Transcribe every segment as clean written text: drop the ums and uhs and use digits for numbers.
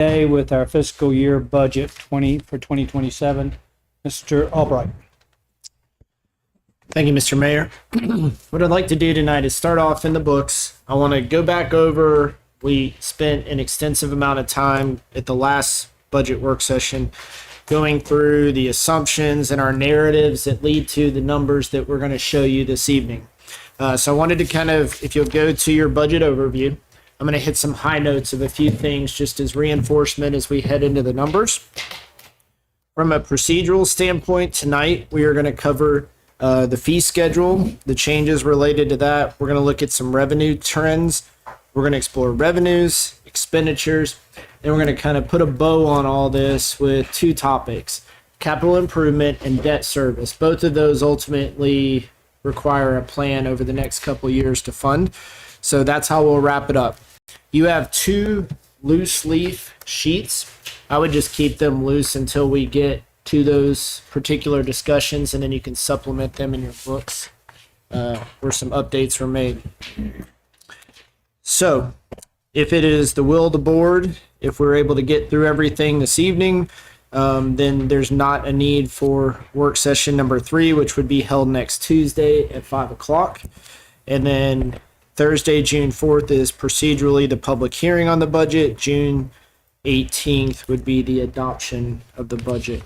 today with our fiscal year budget for 2027. Mr. Albright. Thank you, Mr. Mayor. What I'd like to do tonight is start off in the books. I want to go back over, we spent an extensive amount of time at the last budget work session going through the assumptions and our narratives that lead to the numbers that we're going to show you this evening. So I wanted to kind of, if you'll go to your budget overview, I'm going to hit some high notes of a few things just as reinforcement as we head into the numbers. From a procedural standpoint, tonight we are going to cover the fee schedule, the changes related to that. We're going to look at some revenue trends. We're going to explore revenues, expenditures, and we're going to kind of put a bow on all this with two topics: capital improvement and debt service. Both of those ultimately require a plan over the next couple years to fund. So that's how we'll wrap it up. You have two loose leaf sheets. I would just keep them loose until we get to those particular discussions, and then you can supplement them in your books where some updates were made. So if it is the will of the board, if we're able to get through everything this evening, then there's not a need for work session number 3, which would be held next Tuesday at 5 o'clock. And then Thursday, June 4th is procedurally the public hearing on the budget. June 18th would be the adoption of the budget.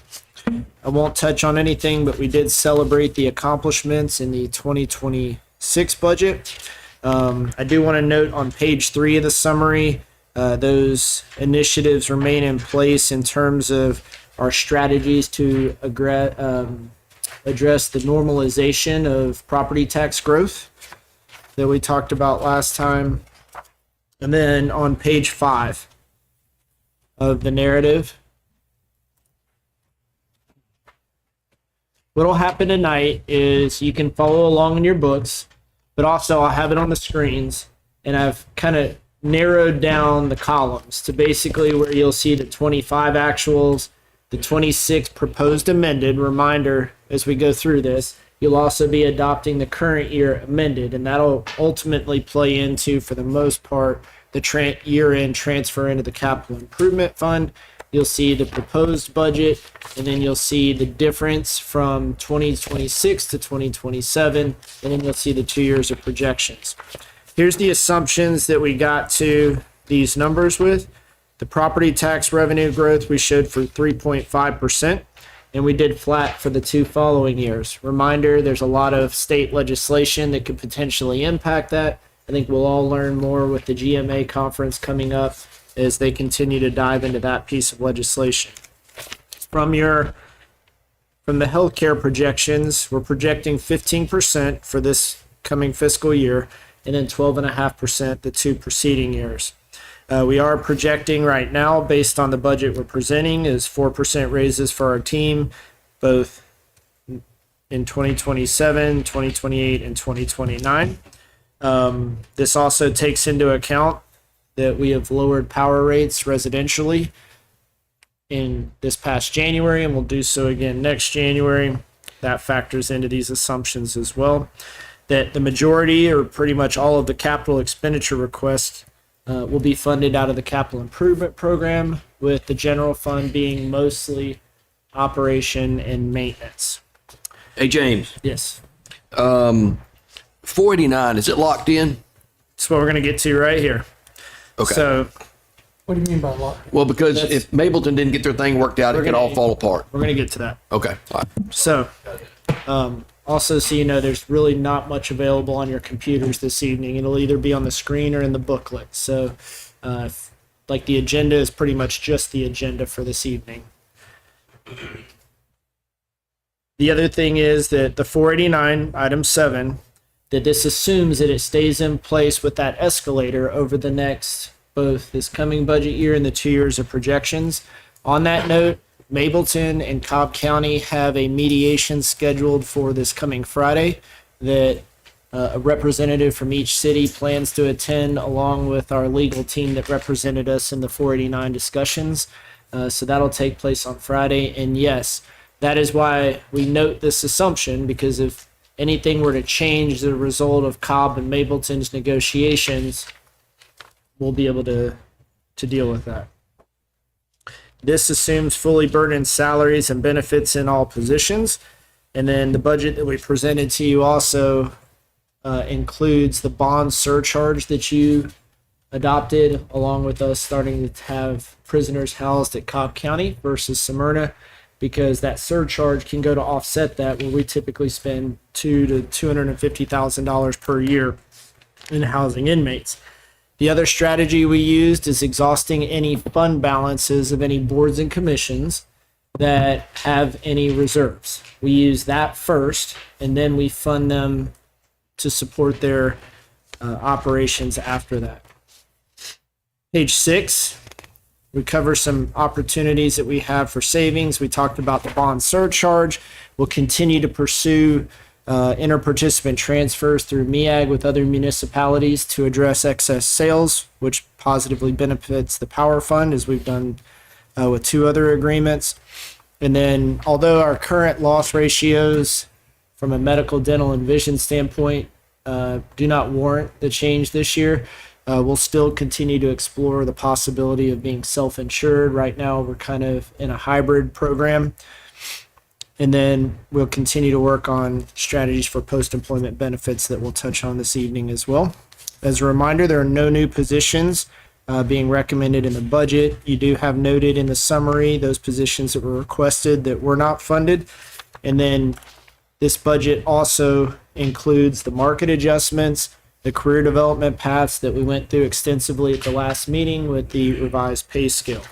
I won't touch on anything, but we did celebrate the accomplishments in the 2026 budget. I do want to note on page 3 of the summary, those initiatives remain in place in terms of our strategies to address the normalization of property tax growth that we talked about last time. And then on page 5 of the narrative, what'll happen tonight is you can follow along in your books, but also I'll have it on the screens, and I've kind of narrowed down the columns to basically where you'll see the 25 actuals, the 26 proposed amended. Reminder, as we go through this, you'll also be adopting the current year amended, and that'll ultimately play into, for the most part, the year-end transfer into the capital improvement fund. You'll see the proposed budget, and then you'll see the difference from 2026 to 2027, and then you'll see the 2 years of projections. Here's the assumptions that we got to these numbers with. The property tax revenue growth we showed for 3.5%, and we did flat for the 2 following years. Reminder, there's a lot of state legislation that could potentially impact that. I think we'll all learn more with the GMA conference coming up as they continue to dive into that piece of legislation. From the healthcare projections, we're projecting 15% for this coming fiscal year, and then 12.5% the 2 preceding years. We are projecting right now, based on the budget we're presenting, is 4% raises for our team, both in 2027, 2028, and 2029. This also takes into account that we have lowered power rates residentially in this past January, and we'll do so again next January. That factors into these assumptions as well. That the majority, or pretty much all, of the capital expenditure requests will be funded out of the capital improvement program, with the general fund being mostly operation and maintenance. Hey, James, Yes, 489, is it locked in? that's what we're going to get to right here. Okay. So What do you mean by lock? Well, because if Mableton didn't get their thing worked out, it could all fall apart. we're going to get to that. Okay. All right. So, also, so you know, there's really not much available on your computers this evening. It'll either be on the screen or in the booklet. So, like, the agenda is pretty much just the agenda for this evening. The other thing is that the 489, item 7, that this assumes that it stays in place with that escalator over the next, both this coming budget year and the 2 years of projections. On that note, Mableton and Cobb County have a mediation scheduled for this coming Friday that a representative from each city plans to attend, along with our legal team that represented us in the 489 discussions. So that'll take place on Friday. And yes, that is why we note this assumption, because if anything were to change as a result of Cobb and Mableton's negotiations, we'll be able to deal with that. This assumes fully burdened salaries and benefits in all positions. And then the budget that we presented to you also includes the bond surcharge that you adopted, along with us starting to have prisoners housed at Cobb County versus Smyrna, because that surcharge can go to offset that, where we typically spend $200,000 to $250,000 per year in housing inmates. The other strategy we used is exhausting any fund balances of any boards and commissions that have any reserves. We use that first, and then we fund them to support their operations after that. Page 6, we cover some opportunities that we have for savings. We talked about the bond surcharge. We'll continue to pursue interparticipant transfers through MEAG with other municipalities to address excess sales, which positively benefits the Power Fund, as we've done with 2 other agreements. And then, although our current loss ratios from a medical, dental, and vision standpoint do not warrant the change this year, we'll still continue to explore the possibility of being self-insured. Right now, we're kind of in a hybrid program. And then we'll continue to work on strategies for post-employment benefits that we'll touch on this evening as well. As a reminder, there are no new positions being recommended in the budget. You do have noted in the summary those positions that were requested that were not funded. And then this budget also includes the market adjustments, the career development paths that we went through extensively at the last meeting with the revised pay scale.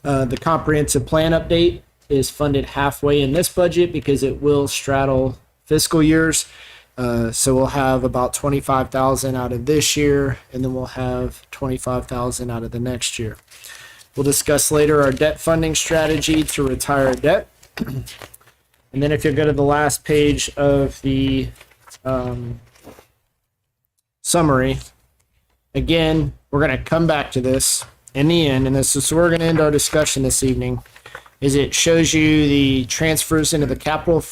The comprehensive plan update is funded halfway in this budget because it will straddle fiscal years. So we'll have about $25,000 out of this year, and then we'll have $25,000 out of the next year. We'll discuss later our debt funding strategy to retire debt. And then if you go to the last page of the summary, again, we're going to come back to this in the end, and this is where we're going to end our discussion this evening, is it shows you the transfers into the capital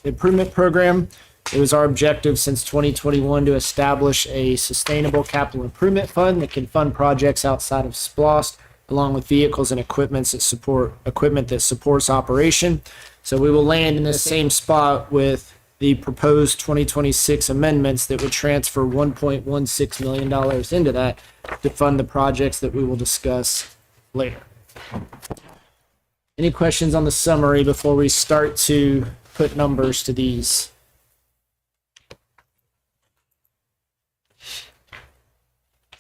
improvement program. It was our objective since 2021 to establish a sustainable capital improvement fund that can fund projects outside of SPLOST, along with vehicles and equipment that supports operation. So we will land in the same spot with the proposed 2026 amendments that would transfer $1.16 million into that to fund the projects that we will discuss later. Any questions on the summary before we start to put numbers to these?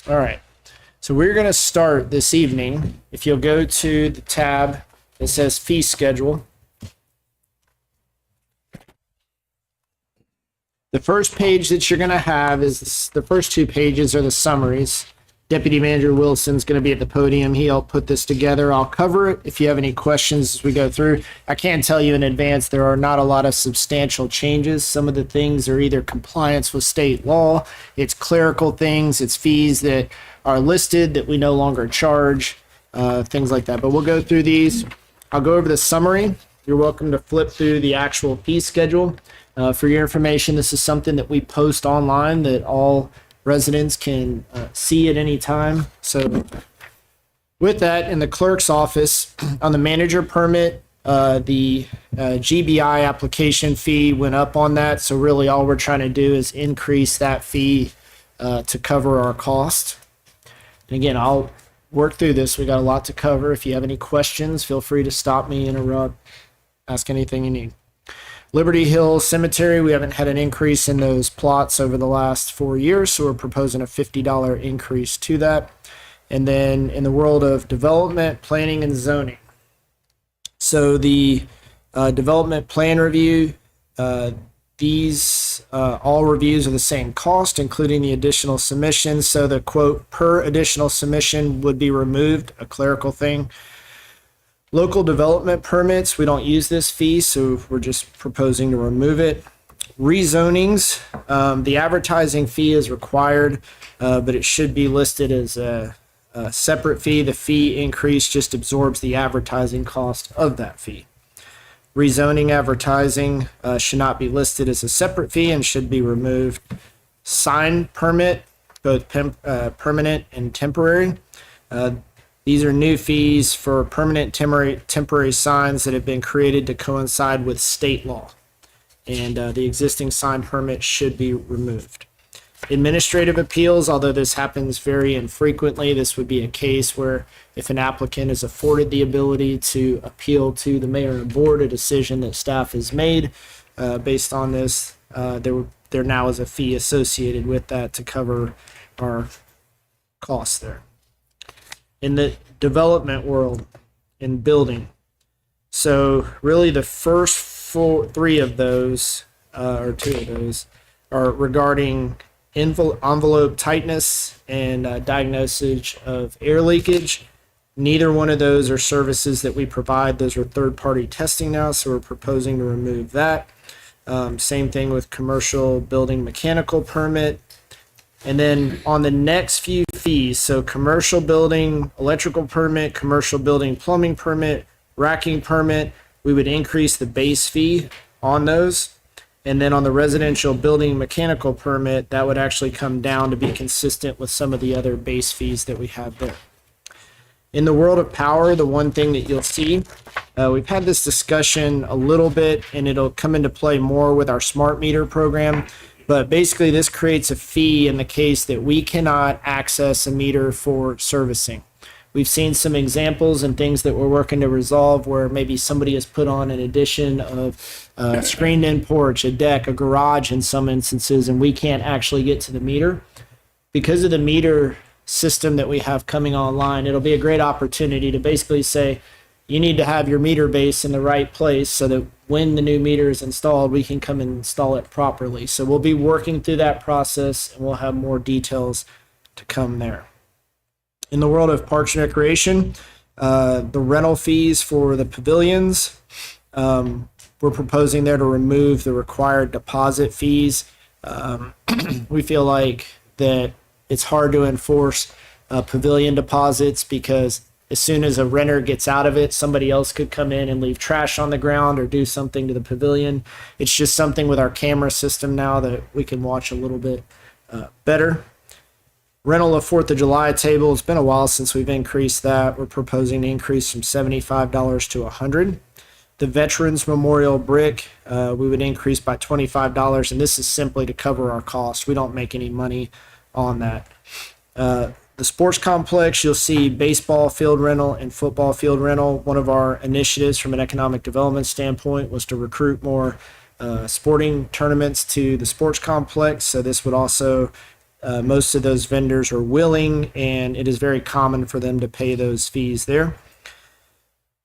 All right, so we're going to start this evening. If you'll go to the tab that says fee schedule, the first page that you're going to have is the first 2 pages are the summaries. Deputy Manager Wilson's going to be at the podium. He'll put this together. I'll cover it if you have any questions as we go through. I can tell you in advance there are not a lot of substantial changes. Some of the things are either compliance with state law, it's clerical things, it's fees that are listed that we no longer charge, things like that. But we'll go through these. I'll go over the summary. You're welcome to flip through the actual fee schedule. For your information, this is something that we post online that all residents can see at any time. So with that, in the clerk's office, on the manager permit, the GBI application fee went up on that. So really all we're trying to do is increase that fee to cover our cost. And again, I'll work through this. We got a lot to cover. If you have any questions, feel free to stop me, interrupt, ask anything you need. Liberty Hill Cemetery, we haven't had an increase in those plots over the last 4 years, so we're proposing a $50 increase to that. And then in the world of development, planning, and zoning. So the development plan review, these all reviews are the same cost, including the additional submissions. So the quote per additional submission would be removed, a clerical thing. Local development permits, we don't use this fee, so we're just proposing to remove it. Rezonings, the advertising fee is required, but it should be listed as a separate fee. The fee increase just absorbs the advertising cost of that fee. Rezoning advertising should not be listed as a separate fee and should be removed. Sign permit, both permanent and temporary. These are new fees for permanent temporary signs that have been created to coincide with state law. And the existing sign permit should be removed. Administrative appeals, although this happens very infrequently, this would be a case where if an applicant is afforded the ability to appeal to the mayor and board a decision that staff has made based on this, there now is a fee associated with that to cover our costs there. In the development world, in building, so really the first three of those, or two of those, are regarding envelope tightness and diagnosis of air leakage. Neither one of those are services that we provide. Those are third-party testing now, so we're proposing to remove that. Same thing with commercial building mechanical permit. And then on the next few fees, so commercial building electrical permit, commercial building plumbing permit, racking permit, we would increase the base fee on those. And then on the residential building mechanical permit, that would actually come down to be consistent with some of the other base fees that we have there. In the world of power, the one thing that you'll see, we've had this discussion a little bit, and it'll come into play more with our smart meter program. But basically, this creates a fee in the case that we cannot access a meter for servicing. We've seen some examples and things that we're working to resolve where maybe somebody has put on an addition of a screened-in porch, a deck, a garage in some instances, and we can't actually get to the meter. Because of the meter system that we have coming online, it'll be a great opportunity to basically say, you need to have your meter base in the right place so that when the new meter is installed, we can come and install it properly. So we'll be working through that process, and we'll have more details to come there. In the world of parks and recreation, the rental fees for the pavilions, we're proposing there to remove the required deposit fees. We feel like that it's hard to enforce pavilion deposits because as soon as a renter gets out of it, somebody else could come in and leave trash on the ground or do something to the pavilion. It's just something with our camera system now that we can watch a little bit better. Rental of 4th of July table, it's been a while since we've increased that. We're proposing to increase from $75 to $100. The Veterans Memorial brick, we would increase by $25, and this is simply to cover our costs. We don't make any money on that. The sports complex, you'll see baseball field rental and football field rental. One of our initiatives from an economic development standpoint was to recruit more sporting tournaments to the sports complex. So this would also, most of those vendors are willing, and it is very common for them to pay those fees there.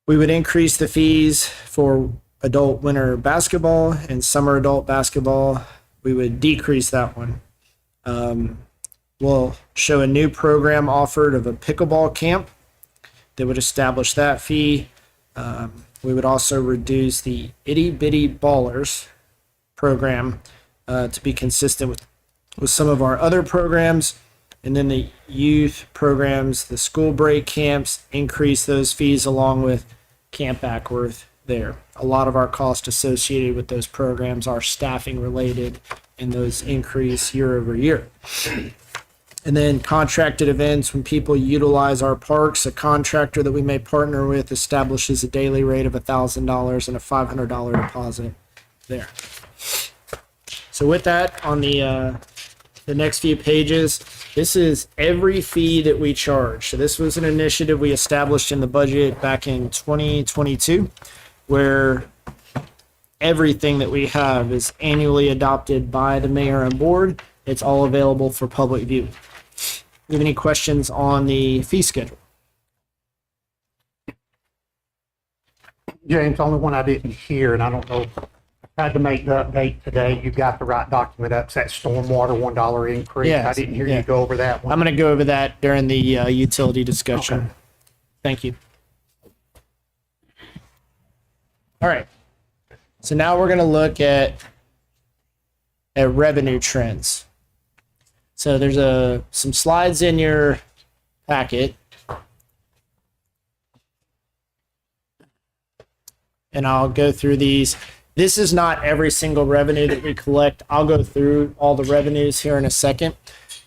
We would increase the fees for adult winter basketball and summer adult basketball. We would decrease that one. We'll show a new program offered of a pickleball camp that would establish that fee. We would also reduce the Itty Bitty Ballers program to be consistent with some of our other programs. And then the youth programs, the school break camps, increase those fees along with Camp Acworth there. A lot of our costs associated with those programs are staffing related, and those increase year over year. And then contracted events, when people utilize our parks, a contractor that we may partner with establishes a daily rate of $1,000 and a $500 deposit there. So with that, on the next few pages, this is every fee that we charge. So this was an initiative we established in the budget back in 2022, where everything that we have is annually adopted by the mayor and board. It's all available for public view. You have any questions on the fee schedule? James, only one I didn't hear, and I don't know, I had to make the update today. You got the right document up. It's that stormwater $1 increase. Yes, I didn't hear yeah. you go over that one. I'm going to go over that during the utility discussion. Okay. Thank you. All right. So now we're going to look at revenue trends. So there's some slides in your packet. And I'll go through these. This is not every single revenue that we collect. I'll go through all the revenues here in a second.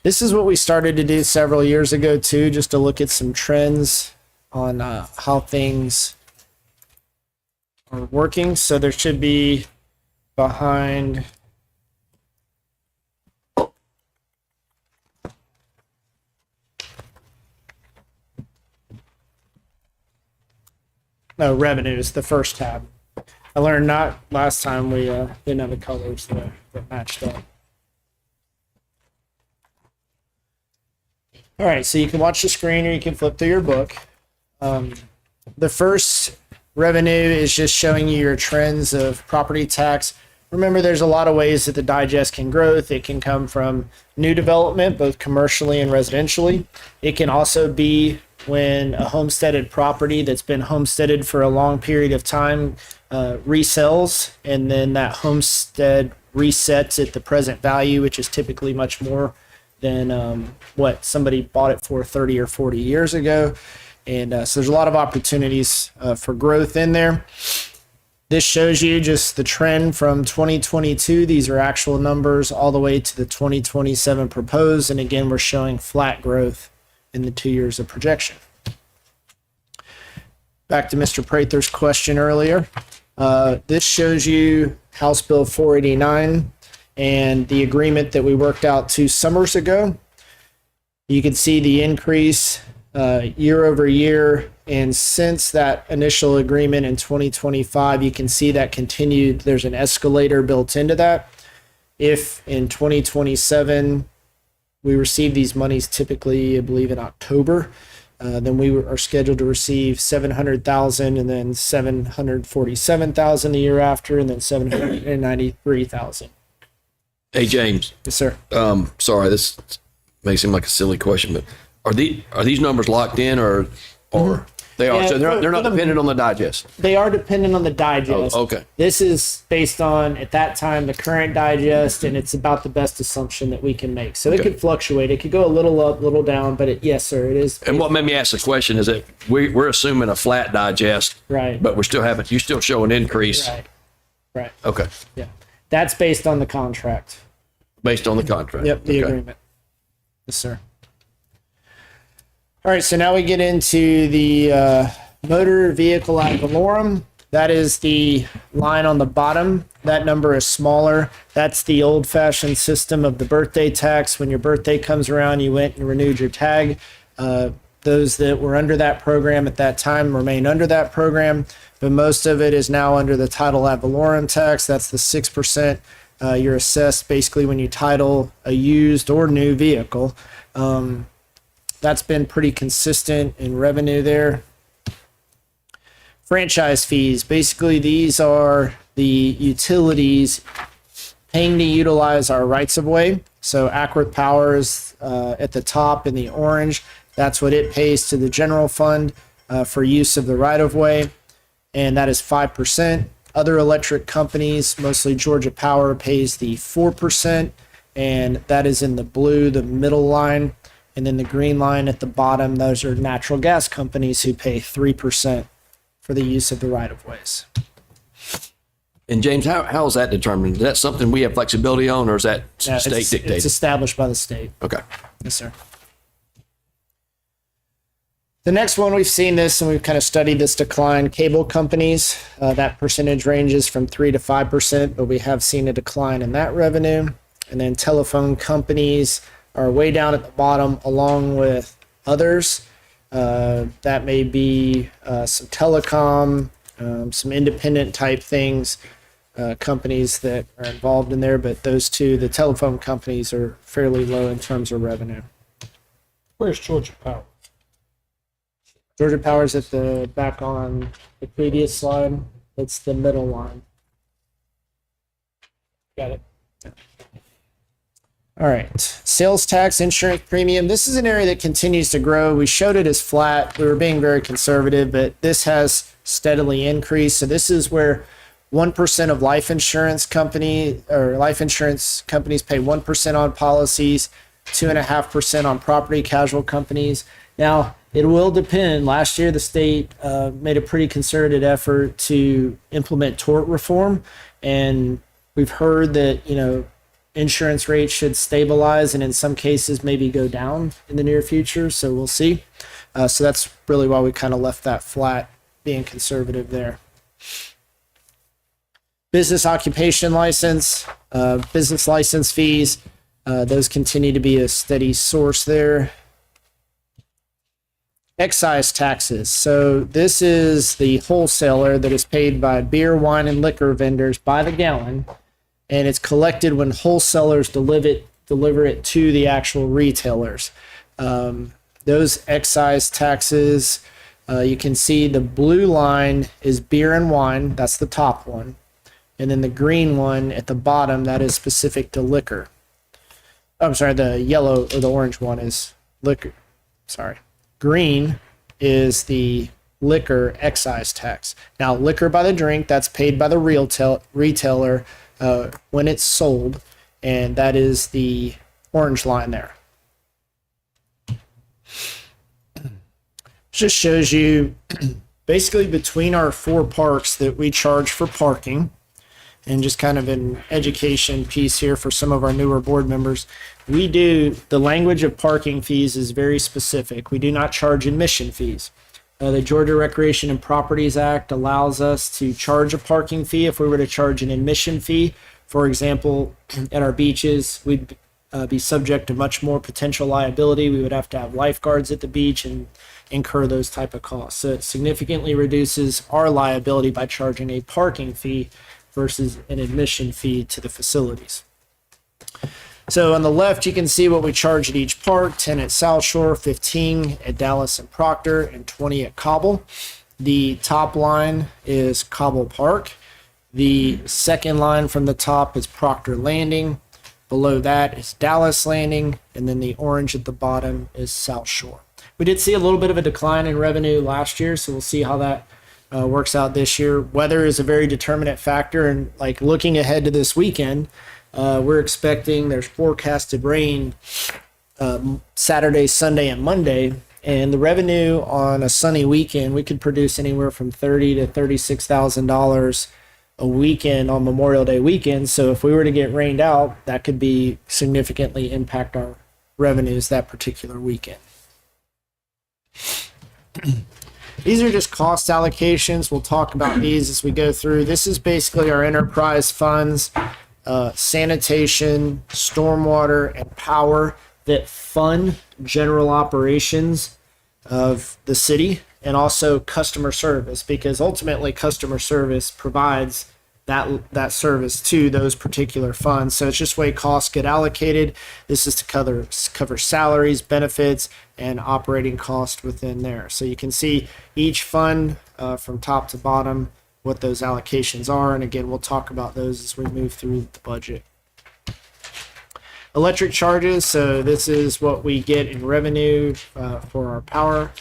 This is what we started to do several years ago too, just to look at some trends on how things are working. So there should be behind no revenues, the first tab. I learned not last time we didn't have the colors that matched up. All right, so you can watch the screen or you can flip through your book. The first revenue is just showing you your trends of property tax. Remember, there's a lot of ways that the digest can grow. It can come from new development, both commercially and residentially. It can also be when a homesteaded property that's been homesteaded for a long period of time resells, and then that homestead resets at the present value, which is typically much more than what somebody bought it for 30 or 40 years ago. And so there's a lot of opportunities for growth in there. This shows you just the trend from 2022. These are actual numbers all the way to the 2027 proposed. And again, we're showing flat growth in the 2 years of projection. Back to Mr. Prather's question earlier. This shows you House Bill 489 and the agreement that we worked out 2 summers ago. You can see the increase year over year. And since that initial agreement in 2025, you can see that continued. There's an escalator built into that. If in 2027, we receive these monies typically, I believe, in October, then we are scheduled to receive $700,000 and then $747,000 the year after, and then $793,000. Hey, James. Yes, sir. Sorry, this may seem like a silly question, but are these numbers locked in or they are? Yeah, So they're not dependent on the digest. They are dependent on the digest. Oh, okay. This is based on, at that time, the current digest, and it's about the best assumption that we can make. So it Okay. could fluctuate. It could go a little up, a little down, but yes, sir, it is. And what made me ask the question is that we're assuming a flat digest, Right. but you still show an increase. Right. Right. Okay. Yeah. That's based on the contract. Based on the contract. Yep, the Okay. agreement. Yes, sir. All right, so now we get into the motor vehicle ad valorem. That is the line on the bottom. That number is smaller. That's the old-fashioned system of the birthday tax. When your birthday comes around, you went and renewed your tag. Those that were under that program at that time remain under that program, but most of it is now under the title ad valorem tax. That's the 6% you're assessed basically when you title a used or new vehicle. That's been pretty consistent in revenue there. Franchise fees, basically these are the utilities paying to utilize our rights of way. So Acworth Power is at the top in the orange. That's what it pays to the general fund for use of the right of way, and that is 5%. Other electric companies, mostly Georgia Power, pays the 4%, and that is in the blue, the middle line. And then the green line at the bottom, those are natural gas companies who pay 3% for the use of the right of ways. And James, how is that determined? Is that something we have flexibility on, or is that Yeah, state dictated? It's established by the state. Okay. Yes, sir. The next one, we've seen this and we've kind of studied this decline. Cable companies, that percentage ranges from 3 to 5%, but we have seen a decline in that revenue. And then telephone companies are way down at the bottom, along with others. That may be some telecom, some independent type things, companies that are involved in there, but those two, the telephone companies, are fairly low in terms of revenue. Where's Georgia Power? Georgia Power's at the back on the previous slide. It's the middle line. Got it. All right. Sales tax, insurance premium. This is an area that continues to grow. We showed it as flat. We were being very conservative, but this has steadily increased. So this is where 1% of life insurance companies pay 1% on policies, 2.5% on property casualty companies. Now, it will depend. Last year, the state made a pretty concerted effort to implement tort reform, and we've heard that, insurance rates should stabilize and in some cases maybe go down in the near future. So we'll see. So that's really why we kind of left that flat, being conservative there. Business occupation license, business license fees, those continue to be a steady source there. Excise taxes. So this is the wholesaler that is paid by beer, wine, and liquor vendors by the gallon, and it's collected when wholesalers deliver it to the actual retailers. Those excise taxes, you can see the blue line is beer and wine. That's the top one. And then the green one at the bottom, that is specific to liquor. I'm sorry, the yellow or the orange one is liquor. Sorry. Green is the liquor excise tax. Now, liquor by the drink, that's paid by the retailer when it's sold, and that is the orange line there. Just shows you basically between our 4 parks that we charge for parking, and just kind of an education piece here for some of our newer board members. The language of parking fees is very specific. We do not charge admission fees. The Georgia Recreation and Properties Act allows us to charge a parking fee if we were to charge an admission fee. For example, at our beaches, we'd be subject to much more potential liability. We would have to have lifeguards at the beach and incur those type of costs. So it significantly reduces our liability by charging a parking fee versus an admission fee to the facilities. So on the left, you can see what we charge at each park: 10 at South Shore, 15 at Dallas and Proctor, and 20 at Cobble. The top line is Cobble Park. The second line from the top is Proctor Landing. Below that is Dallas Landing, and then the orange at the bottom is South Shore. We did see a little bit of a decline in revenue last year, so we'll see how that works out this year. Weather is a very determinant factor, and like looking ahead to this weekend, we're expecting there's forecasted rain Saturday, Sunday, and Monday, and the revenue on a sunny weekend, we could produce anywhere from $30,000 to $36,000 a weekend on Memorial Day weekend. So if we were to get rained out, that could be significantly impact our revenues that particular weekend. These are just cost allocations. We'll talk about these as we go through. This is basically our enterprise funds, sanitation, stormwater, and power that fund general operations of the city, and also customer service, because ultimately customer service provides that service to those particular funds. So it's just way costs get allocated. This is to cover salaries, benefits, and operating costs within there. So you can see each fund from top to bottom, what those allocations are. And again, we'll talk about those as we move through the budget. Electric charges. So this is what we get in revenue for our power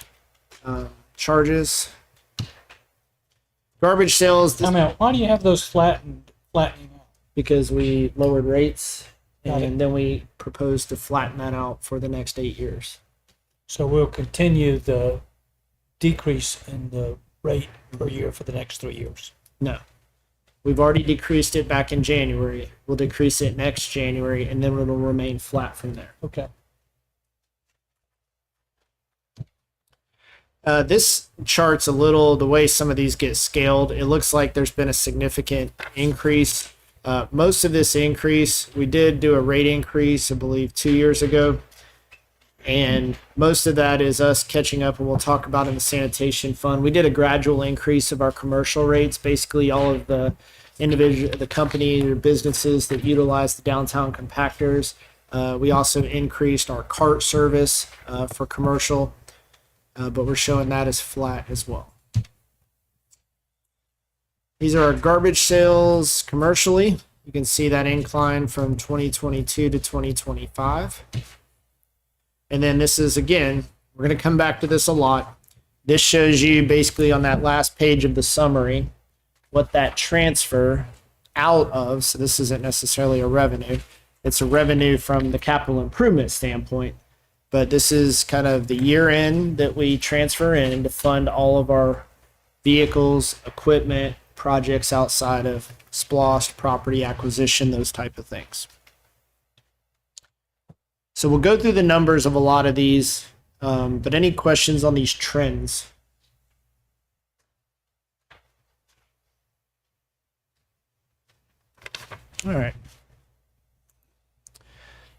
charges. Garbage sales. Why do you have those flattening out? Because we lowered rates, Got it. and then we propose to flatten that out for the next 8 years. So we'll continue the decrease in the rate per year for the next 3 years. No. We've already decreased it back in January. We'll decrease it next January, and then it'll remain flat from there. Okay. This chart's a little, the way some of these get scaled, it looks like there's been a significant increase. Most of this increase, we did do a rate increase, I believe, 2 years ago. And most of that is us catching up, and we'll talk about in the sanitation fund. We did a gradual increase of our commercial rates. Basically, all of the company or businesses that utilize the downtown compactors. We also increased our cart service for commercial, but we're showing that as flat as well. These are our garbage sales commercially. You can see that incline from 2022 to 2025. And then this is, again, we're going to come back to this a lot. This shows you basically on that last page of the summary what that transfer out of, so this isn't necessarily a revenue, it's a revenue from the capital improvement standpoint, but this is kind of the year end that we transfer in to fund all of our vehicles, equipment, projects outside of SPLOST, property acquisition, those type of things. So we'll go through the numbers of a lot of these But any questions on these trends? All right.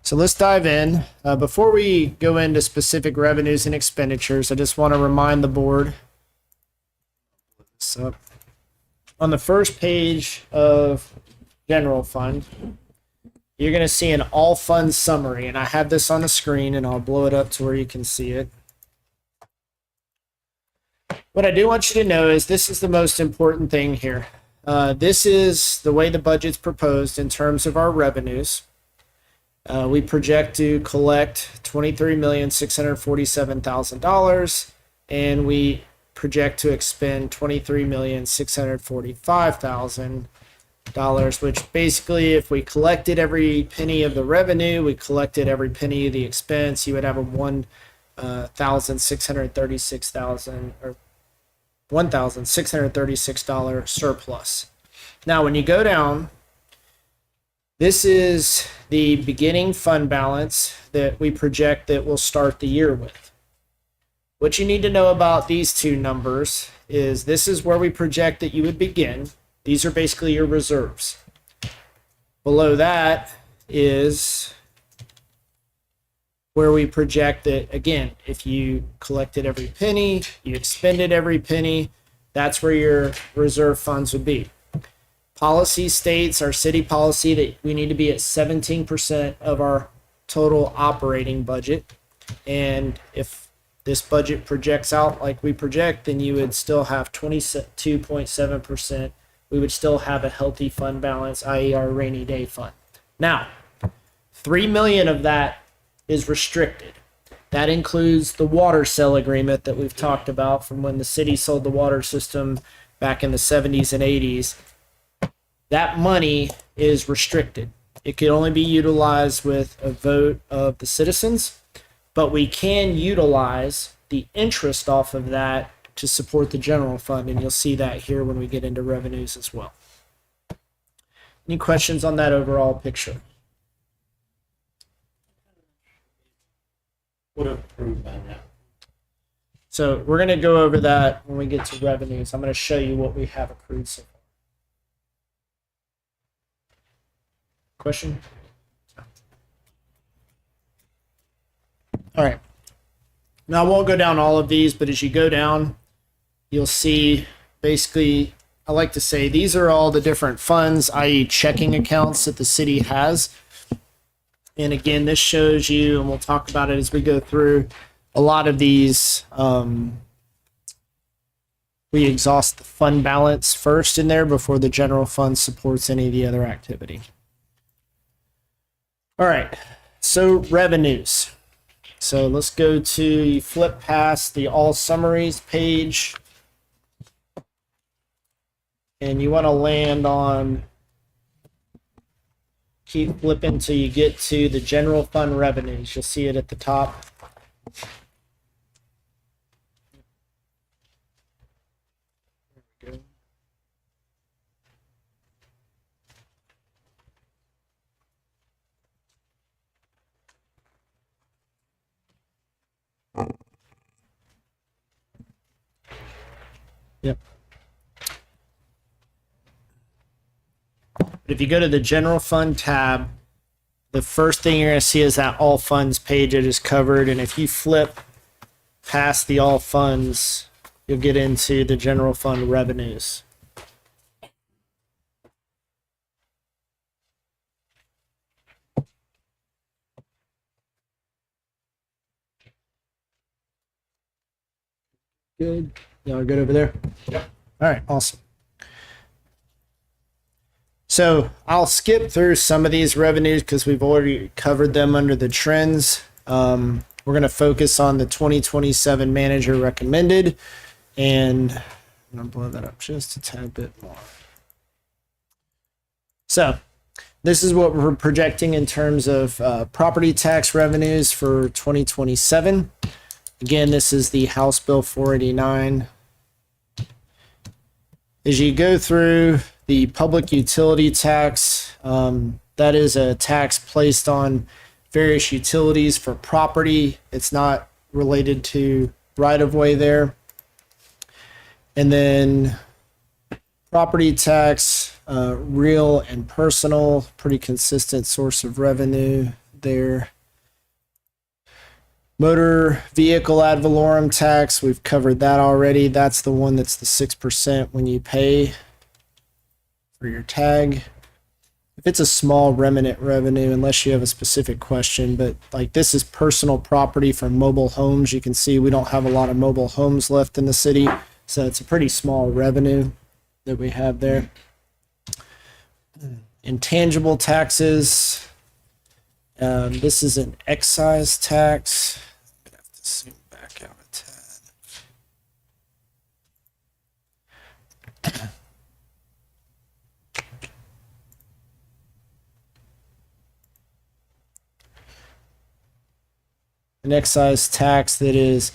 So let's dive in. Before we go into specific revenues and expenditures, I just want to remind the board. So on the first page of general fund, you're going to see an all funds summary, and I have this on the screen and I'll blow it up to where you can see it. What I do want you to know is this is the most important thing here. This is the way the budget's proposed in terms of our revenues. We project to collect $23,647,000, and we project to expend $23,645,000, which basically, if we collected every penny of the revenue, we collected every penny of the expense, you would have a $1,636 surplus. Now, when you go down, this is the beginning fund balance that we project that we'll start the year with. What you need to know about these two numbers is this is where we project that you would begin. These are basically your reserves. Below that is where we project that, again, if you collected every penny, you expended every penny, that's where your reserve funds would be. Policy states, our city policy, that we need to be at 17% of our total operating budget. And if this budget projects out like we project, then you would still have 22.7%. We would still have a healthy fund balance, i.e. our rainy day fund. Now, 3 million of that is restricted. That includes the water sale agreement that we've talked about from when the city sold the water system back in the 70s and 80s. That money is restricted. It can only be utilized with a vote of the citizens, but we can utilize the interest off of that to support the general fund, and you'll see that here when we get into revenues as well. Any questions on that overall picture? Would approve by now. So we're going to go over that when we get to revenues. I'm going to show you what we have accrued so far. Question? All right. Now I won't go down all of these, but as you go down, you'll see basically, I like to say these are all the different funds, i.e. checking accounts that the city has. And again, this shows you, and we'll talk about it as we go through, a lot of these, we exhaust the fund balance first in there before the general fund supports any of the other activity. All right, so revenues. So let's go to, you flip past the all summaries page, and you want to land on, keep flipping till you get to the general fund revenues. You'll see it at the top. There we go. Yep. If you go to the general fund tab, the first thing you're going to see is that all funds page that is covered. And if you flip past the all funds, you'll get into the general fund revenues. Good. Y'all are good over there? Yep. All right, awesome. So I'll skip through some of these revenues because we've already covered them under the trends. We're going to focus on the 2027 manager recommended, and I'm going to blow that up just a tad bit more. So this is what we're projecting in terms of property tax revenues for 2027. Again, this is the House Bill 489. As you go through the public utility tax, that is a tax placed on various utilities for property. It's not related to right of way there. And then property tax, real and personal, pretty consistent source of revenue there. Motor vehicle ad valorem tax, we've covered that already. That's the one that's the 6% when you pay for your tag. If it's a small remnant revenue, unless you have a specific question, but like this is personal property from mobile homes. You can see we don't have a lot of mobile homes left in the city, so it's a pretty small revenue that we have there. Intangible taxes. This is an excise tax. I'm gonna have to zoom back out a tad. An excise tax that is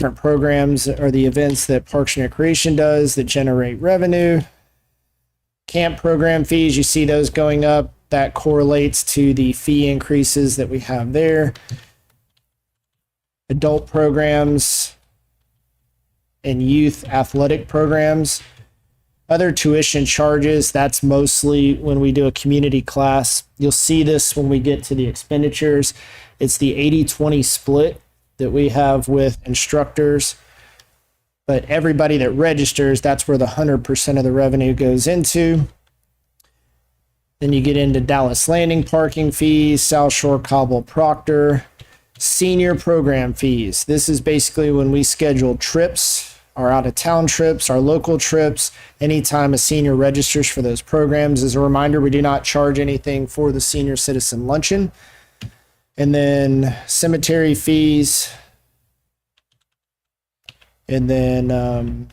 different programs or the events that Parks and Recreation does that generate revenue. Camp program fees, you see those going up. That correlates to the fee increases that we have there. Adult programs and youth athletic programs. Other tuition charges, that's mostly when we do a community class. You'll see this when we get to the expenditures. It's the 80-20 split that we have with instructors. But everybody that registers, that's where the 100% of the revenue goes into. Then you get into Dallas Landing parking fees, South Shore Cobble Proctor, senior program fees. This is basically when we schedule trips, our out-of-town trips, our local trips, anytime a senior registers for those programs. As a reminder, we do not charge anything for the senior citizen luncheon. And then cemetery fees. And then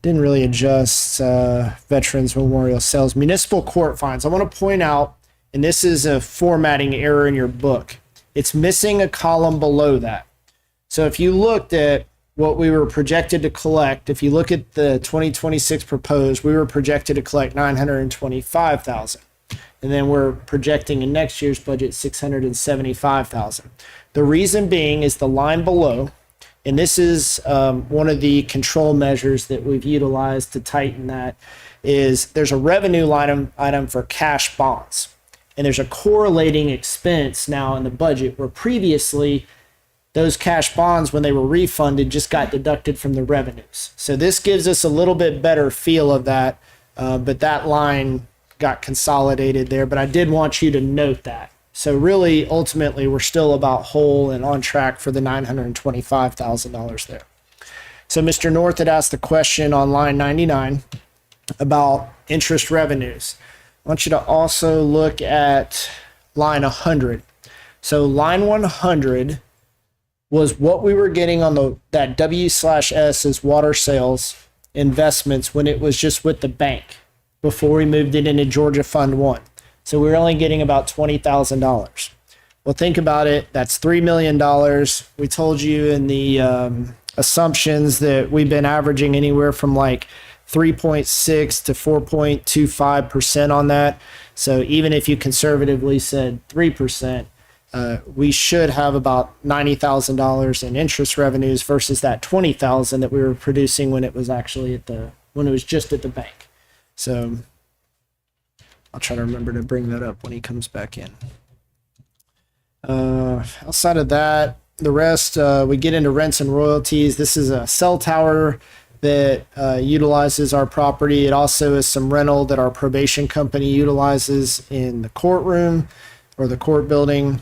didn't really adjust Veterans Memorial Sales. Municipal court fines. I want to point out, and this is a formatting error in your book, it's missing a column below that. So if you looked at what we were projected to collect, if you look at the 2026 proposed, we were projected to collect $925,000. And then we're projecting in next year's budget $675,000. The reason being is the line below, and this is one of the control measures that we've utilized to tighten that, is there's a revenue item for cash bonds. And there's a correlating expense now in the budget where previously those cash bonds, when they were refunded, just got deducted from the revenues. So this gives us a little bit better feel of that, but that line got consolidated there. But I did want you to note that. So really, ultimately, we're still about whole and on track for the $925,000 there. So Mr. North had asked the question on line 99 about interest revenues. I want you to also look at line 100. So line 100 was what we were getting on that W/S as water sales investments when it was just with the bank before we moved it into Georgia Fund 1. So we were only getting about $20,000. Well, think about it. That's $3 million. We told you in the assumptions that we've been averaging anywhere from like 3.6 to 4.25% on that. So even if you conservatively said 3%, we should have about $90,000 in interest revenues versus that $20,000 that we were producing when it was actually when it was just at the bank. So I'll try to remember to bring that up when he comes back in. Outside of that, the rest, we get into rents and royalties. This is a cell tower that utilizes our property. It also is some rental that our probation company utilizes in the courtroom or the court building.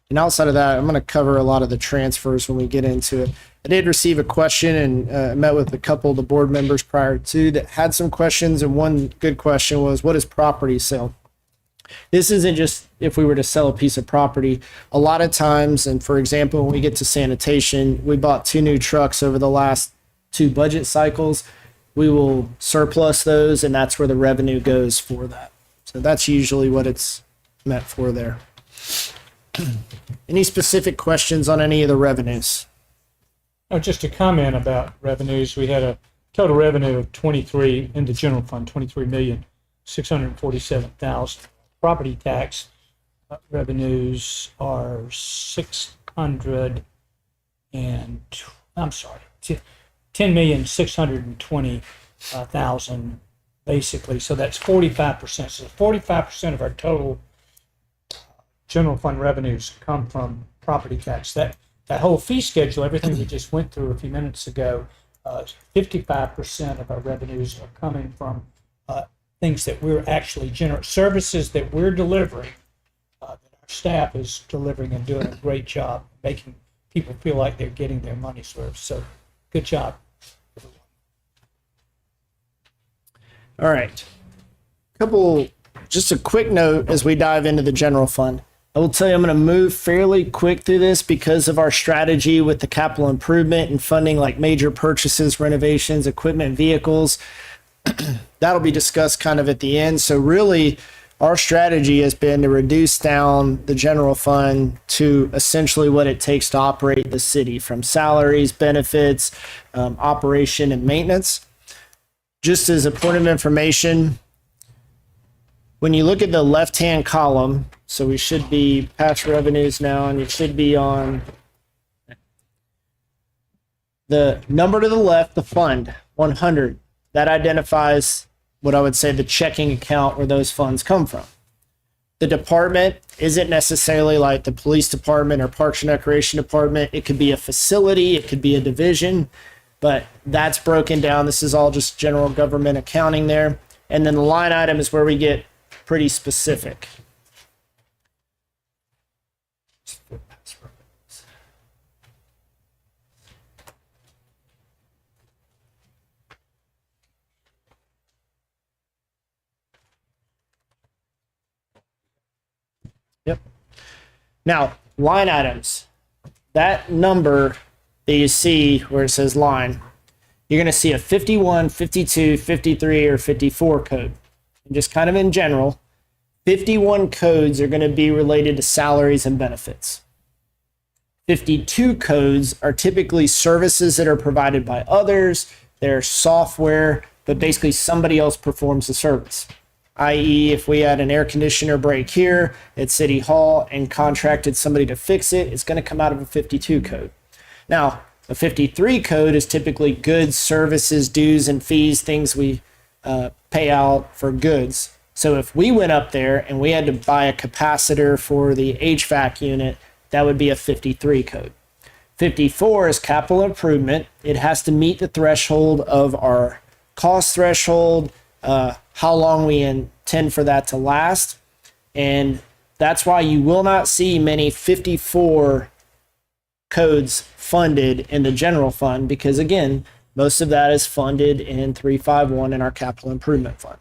And outside of that, I'm going to cover a lot of the transfers when we get into it. I did receive a question and met with a couple of the board members prior to that had some questions. And one good question was, what is property sale? This isn't just if we were to sell a piece of property. A lot of times, and for example, when we get to sanitation, we bought 2 new trucks over the last 2 budget cycles. We will surplus those, and that's where the revenue goes for that. So that's usually what it's meant for there. Any specific questions on any of the revenues? Oh, just a comment about revenues. We had a total revenue of 23 in the general fund, 23,647,000. Property tax revenues are 10,620,000 basically. So that's 45%. So 45% of our total general fund revenues come from property tax. That whole fee schedule, everything we just went through a few minutes ago, 55% of our revenues are coming from things that we're actually services that we're delivering, that our staff is delivering and doing a great job making people feel like they're getting their money's worth. So good job, everyone. All right. Just a quick note as we dive into the general fund. I will tell you, I'm going to move fairly quick through this because of our strategy with the capital improvement and funding like major purchases, renovations, equipment, vehicles. That'll be discussed kind of at the end. So really, Our strategy has been to reduce down the general fund to essentially what it takes to operate the city, from salaries, benefits, operation, and maintenance. Just as a point of information, when you look at the left-hand column, so we should be past revenues now, and you should be on the number to the left, the fund, 100. That identifies what I would say the checking account where those funds come from. The department isn't necessarily like the police department or parks and recreation department. It could be a facility, it could be a division, but that's broken down. This is all just general government accounting there. And then the line item is where we get pretty specific. Yep. Now, line items. That number that you see where it says line, you're going to see a 51, 52, 53, or 54 code. And just kind of in general, 51 codes are going to be related to salaries and benefits. 52 codes are typically services that are provided by others. They're software, but basically somebody else performs the service. I.e., if we had an air conditioner break here at City Hall and contracted somebody to fix it, it's going to come out of a 52 code. Now, a 53 code is typically goods, services, dues, and fees, things we pay out for goods. So if we went up there and we had to buy a capacitor for the HVAC unit, that would be a 53 code. 54 is capital improvement. It has to meet the threshold of our cost threshold, how long we intend for that to last. And that's why you will not see many 54 codes funded in the general fund, because again, most of that is funded in 351 in our capital improvement fund.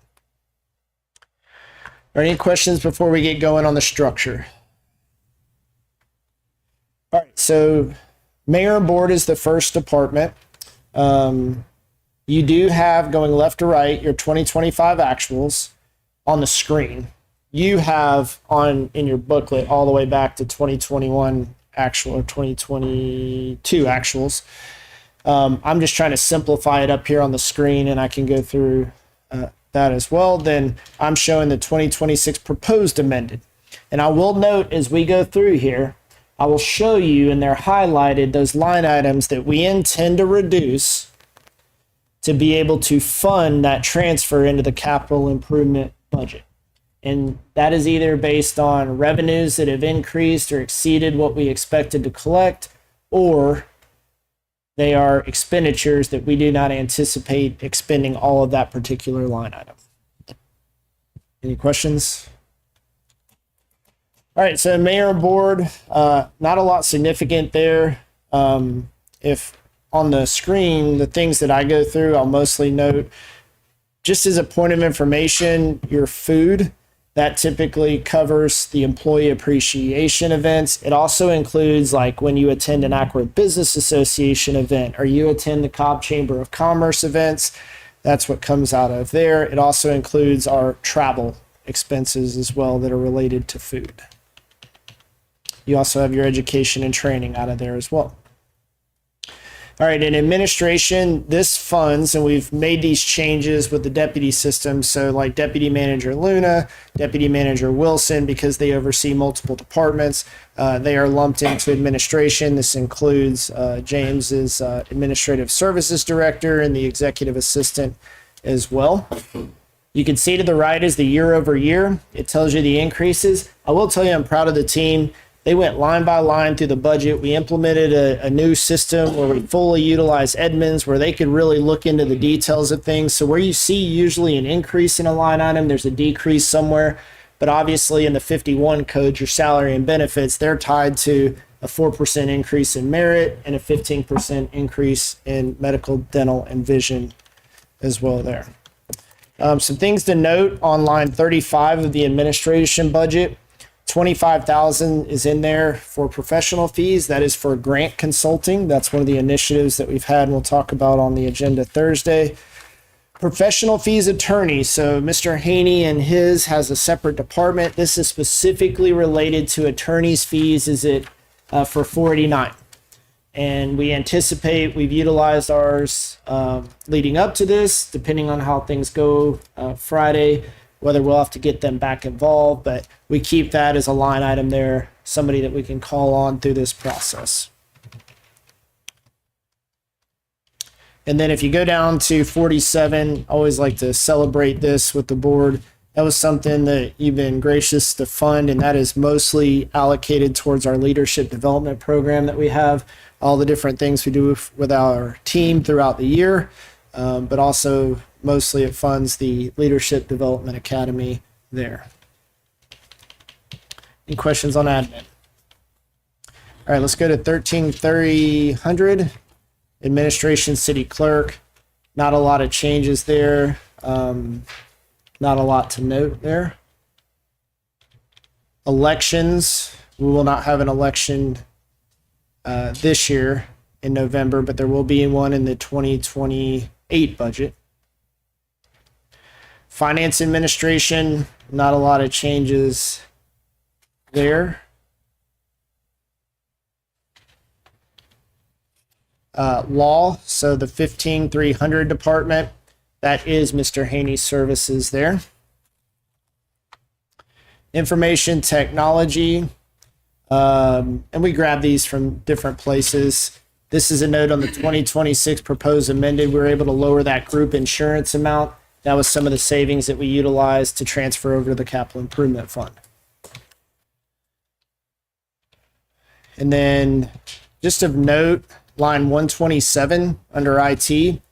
Are any questions before we get going on the structure? All right, so mayor and board is the first department. You do have, going left to right, your 2025 actuals on the screen. You have in your booklet all the way back to 2021 actual or 2022 actuals. I'm just trying to simplify it up here on the screen, and I can go through that as well. Then I'm showing the 2026 proposed amended. And I will note as we go through here, I will show you, and they're highlighted, those line items that we intend to reduce to be able to fund that transfer into the capital improvement budget. And that is either based on revenues that have increased or exceeded what we expected to collect, or they are expenditures that we do not anticipate expending all of that particular line item. Any questions? All right, so mayor and board, not a lot significant there. If on the screen, the things that I go through, I'll mostly note, just as a point of information, your food, that typically covers the employee appreciation events. It also includes like when you attend an Acworth Business Association event or you attend the Cobb Chamber of Commerce events. That's what comes out of there. It also includes our travel expenses as well that are related to food. You also have your education and training out of there as well. All right, in administration, this funds, and we've made these changes with the deputy system. So like Deputy Manager Luna, Deputy Manager Wilson, because they oversee multiple departments, they are lumped into administration. This includes James is Administrative Services Director and the Executive Assistant as well. You can see to the right is the year over year. It tells you the increases. I will tell you I'm proud of the team. They went line by line through the budget. We implemented a new system where we fully utilize Edmunds, where they could really look into the details of things. So where you see usually an increase in a line item, there's a decrease somewhere. But obviously in the 51 codes, your salary and benefits, they're tied to a 4% increase in merit and a 15% increase in medical, dental, and vision as well there. Some things to note on line 35 of the administration budget. $25,000 is in there for professional fees. That is for grant consulting. That's one of the initiatives that we've had and we'll talk about on the agenda Thursday. Professional fees attorney. So Mr. Haney and his has a separate department. This is specifically related to attorney's fees. Is it for 489? And we anticipate we've utilized ours leading up to this, depending on how things go Friday, whether we'll have to get them back involved, but we keep that as a line item there, somebody that we can call on through this process. And then if you go down to 47, I always like to celebrate this with the board. That was something that you've been gracious to fund, and that is mostly allocated towards our leadership development program that we have, all the different things we do with our team throughout the year, but also mostly it funds the Leadership Development Academy there. Any questions on admin? All right, let's go to 13,300. Administration, city clerk. Not a lot of changes there. Not a lot to note there. Elections. We will not have an election this year in November, but there will be one in the 2028 budget. Finance administration, not a lot of changes there. Law, so the 15,300 department, that is Mr. Haney's services there. Information technology, and we grab these from different places. This is a note on the 2026 proposed amended. We were able to lower that group insurance amount. That was some of the savings that we utilized to transfer over to the capital improvement fund. And then just of note, line 127 under IT.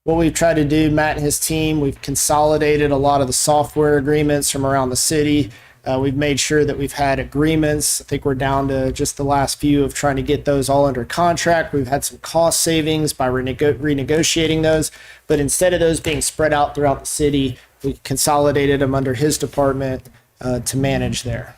What we've tried to do, Matt and his team, we've consolidated a lot of the software agreements from around the city. We've made sure that we've had agreements. I think we're down to just the last few of trying to get those all under contract. We've had some cost savings by renegotiating those, but instead of those being spread out throughout the city, we consolidated them under his department to manage there.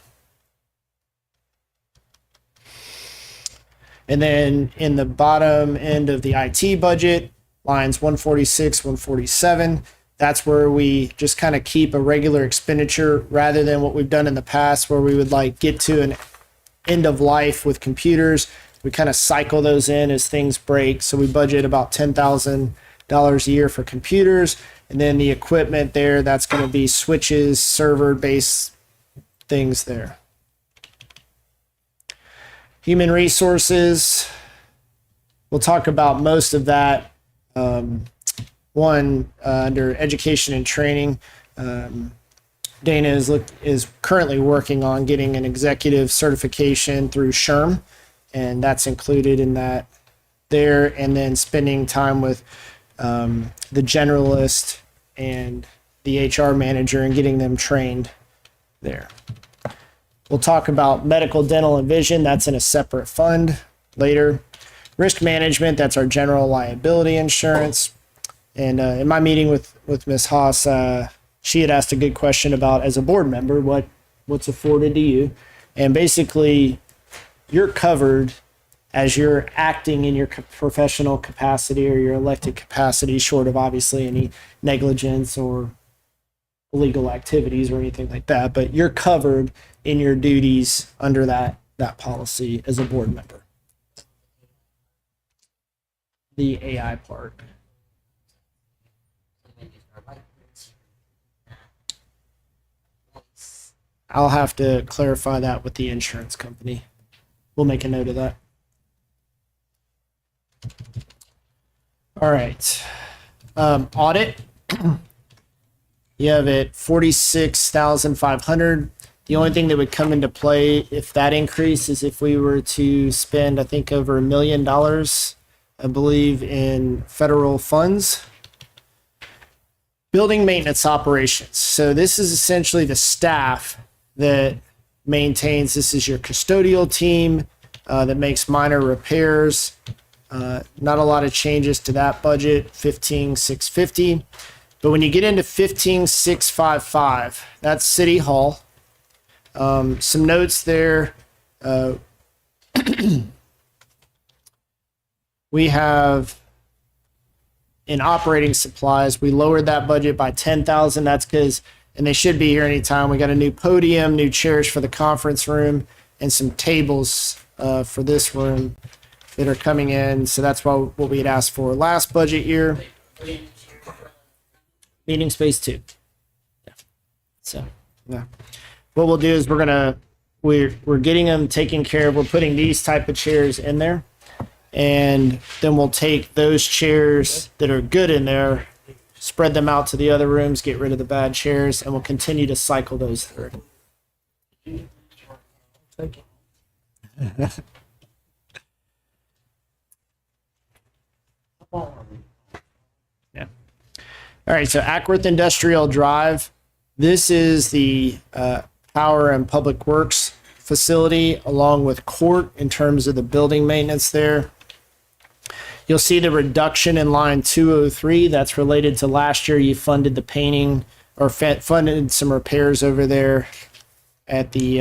And then in the bottom end of the IT budget, lines 146, 147, that's where we just kind of keep a regular expenditure rather than what we've done in the past where we would like get to an end of life with computers. We kind of cycle those in as things break. So we budget about $10,000 a year for computers. And then the equipment there, that's going to be switches, server-based things there. Human resources, we'll talk about most of that. Under education and training, Dana is currently working on getting an executive certification through SHRM, and that's included in that there. And then spending time with the generalist and the HR manager and getting them trained there. We'll talk about medical, dental, and vision. That's in a separate fund later. Risk management, that's our general liability insurance. And in my meeting with Ms. Haas, she had asked a good question about, as a board member, what's afforded to you. And basically, you're covered as you're acting in your professional capacity or your elected capacity, short of obviously any negligence or illegal activities or anything like that. But you're covered in your duties under that policy as a board member. The AI part. I'll have to clarify that with the insurance company. We'll make a note of that. All right. Audit. You have it 46,500. The only thing that would come into play if that increase is if we were to spend, I think, over $1 million, I believe, in federal funds. Building maintenance operations. So this is essentially the staff that maintains, this is your custodial team that makes minor repairs. Not a lot of changes to that budget, 15,650. But when you get into 15,655, that's City Hall. Some notes there. We have in operating supplies, we lowered that budget by 10,000. That's because, and they should be here anytime. We got a new podium, new chairs for the conference room, and some tables for this room that are coming in. So that's what we had asked for last budget year. Meeting space 2. Yeah. So yeah, what we'll do is we're getting them taken care of. We're putting these type of chairs in there, and then we'll take those chairs that are good in there, spread them out to the other rooms, get rid of the bad chairs, and we'll continue to cycle those through. Yeah. All right, so Acworth Industrial Drive. This is the Power and Public Works facility, along with court in terms of the building maintenance there. You'll see the reduction in line 203. That's related to last year. You funded the painting or funded some repairs over there at the,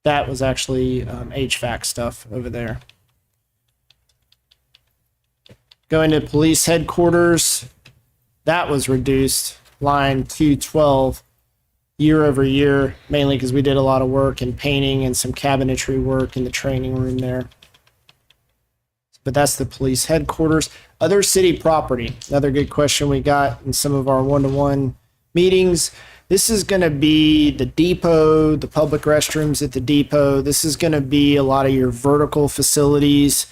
that was actually HVAC stuff over there. Going to police headquarters, that was reduced, line 212 year over year, mainly because we did a lot of work in painting and some cabinetry work in the training room there. But that's the police headquarters. Other city property, another good question we got in some of our one-to-one meetings. This is going to be the depot, the public restrooms at the depot. This is going to be a lot of your vertical facilities,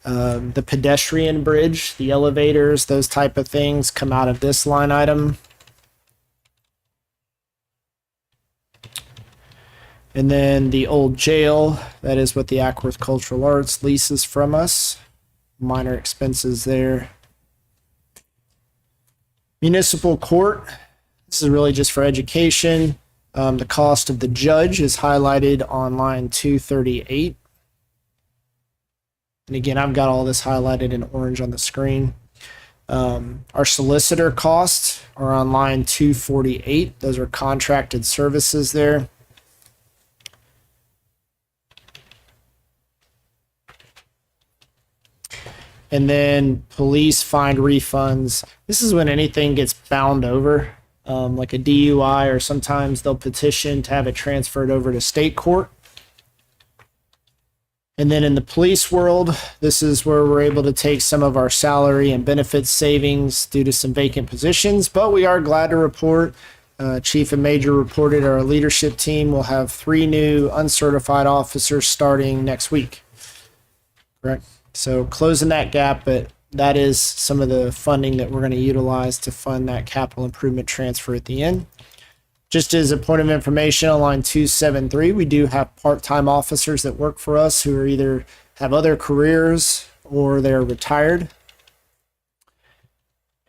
the pedestrian bridge, the elevators, those type of things come out of this line item. And then the old jail, that is what the Acworth Cultural Arts leases from us. Minor expenses there. Municipal court, this is really just for education. The cost of the judge is highlighted on line 238. And again, I've got all this highlighted in orange on the screen. Our solicitor costs are on line 248. Those are contracted services there. And then police find refunds. This is when anything gets bound over, like a DUI, or sometimes they'll petition to have it transferred over to state court. And then in the police world, this is where we're able to take some of our salary and benefits savings due to some vacant positions. But we are glad to report, Chief and Major reported our leadership team will have 3 new uncertified officers starting next week. Correct? So closing that gap, but that is some of the funding that we're going to utilize to fund that capital improvement transfer at the end. Just as a point of information, on line 273, we do have part-time officers that work for us who are either have other careers or they're retired.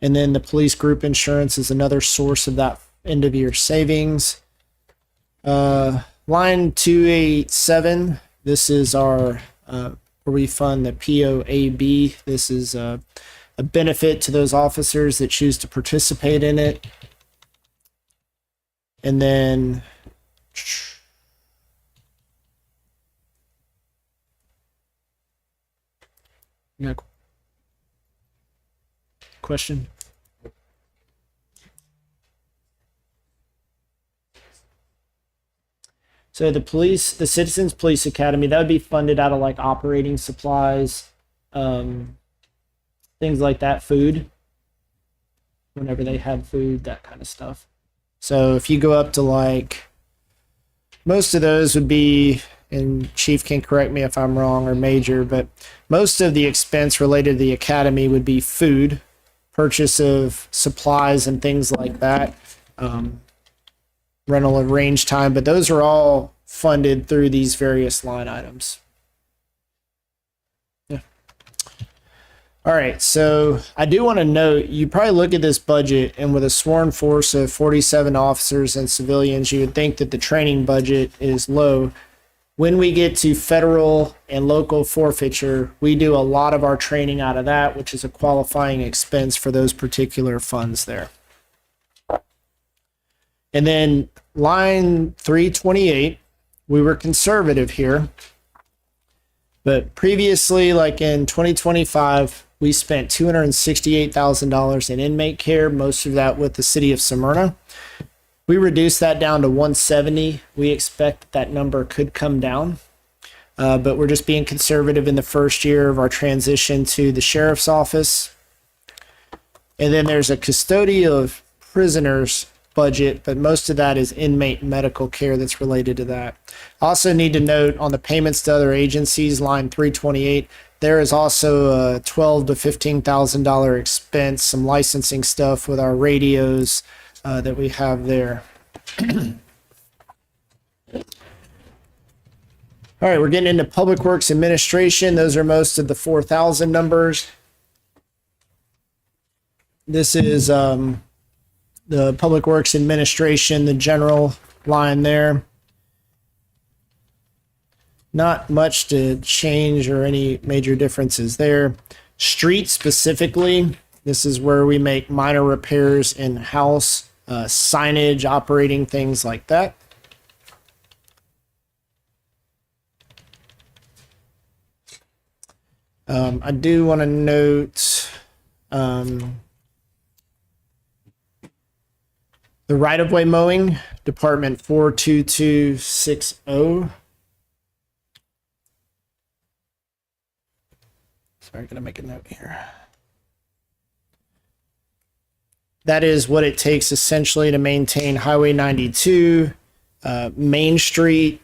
And then the police group insurance is another source of that end of year savings. Line 287, this is our where we fund the POAB. This is a benefit to those officers that choose to participate in it. And then yeah. Question? So the Citizens Police Academy, that would be funded out of like operating supplies, things like that, food, whenever they had food, that kind of stuff. So if you go up to like, most of those would be, and Chief can correct me if I'm wrong, or Major, but most of the expense related to the academy would be food, purchase of supplies and things like that. Rental of range time, but those are all funded through these various line items. Yeah. All right, so I do want to note, you probably look at this budget, and with a sworn force of 47 officers and civilians, you would think that the training budget is low. When we get to federal and local forfeiture, we do a lot of our training out of that, which is a qualifying expense for those particular funds there. And then line 328, we were conservative here, But previously, like in 2025, we spent $268,000 in inmate care, most of that with the city of Smyrna. We reduced that down to 170. We expect that number could come down, but we're just being conservative in the first year of our transition to the sheriff's office. And then there's a custodial of prisoners budget, but most of that is inmate medical care that's related to that. Also need to note on the payments to other agencies, line 328, there is also a $12,000 to $15,000 expense, some licensing stuff with our radios that we have there. All right, we're getting into Public Works Administration. Those are most of the 4,000 numbers. This is the Public Works Administration, the general line there. Not much to change or any major differences there. Street specifically, this is where we make minor repairs in-house, signage, operating, things like that. I do want to note the right-of-way mowing, Department 42260. Sorry, gonna make a note here. That is what it takes essentially to maintain Highway 92, Main Street,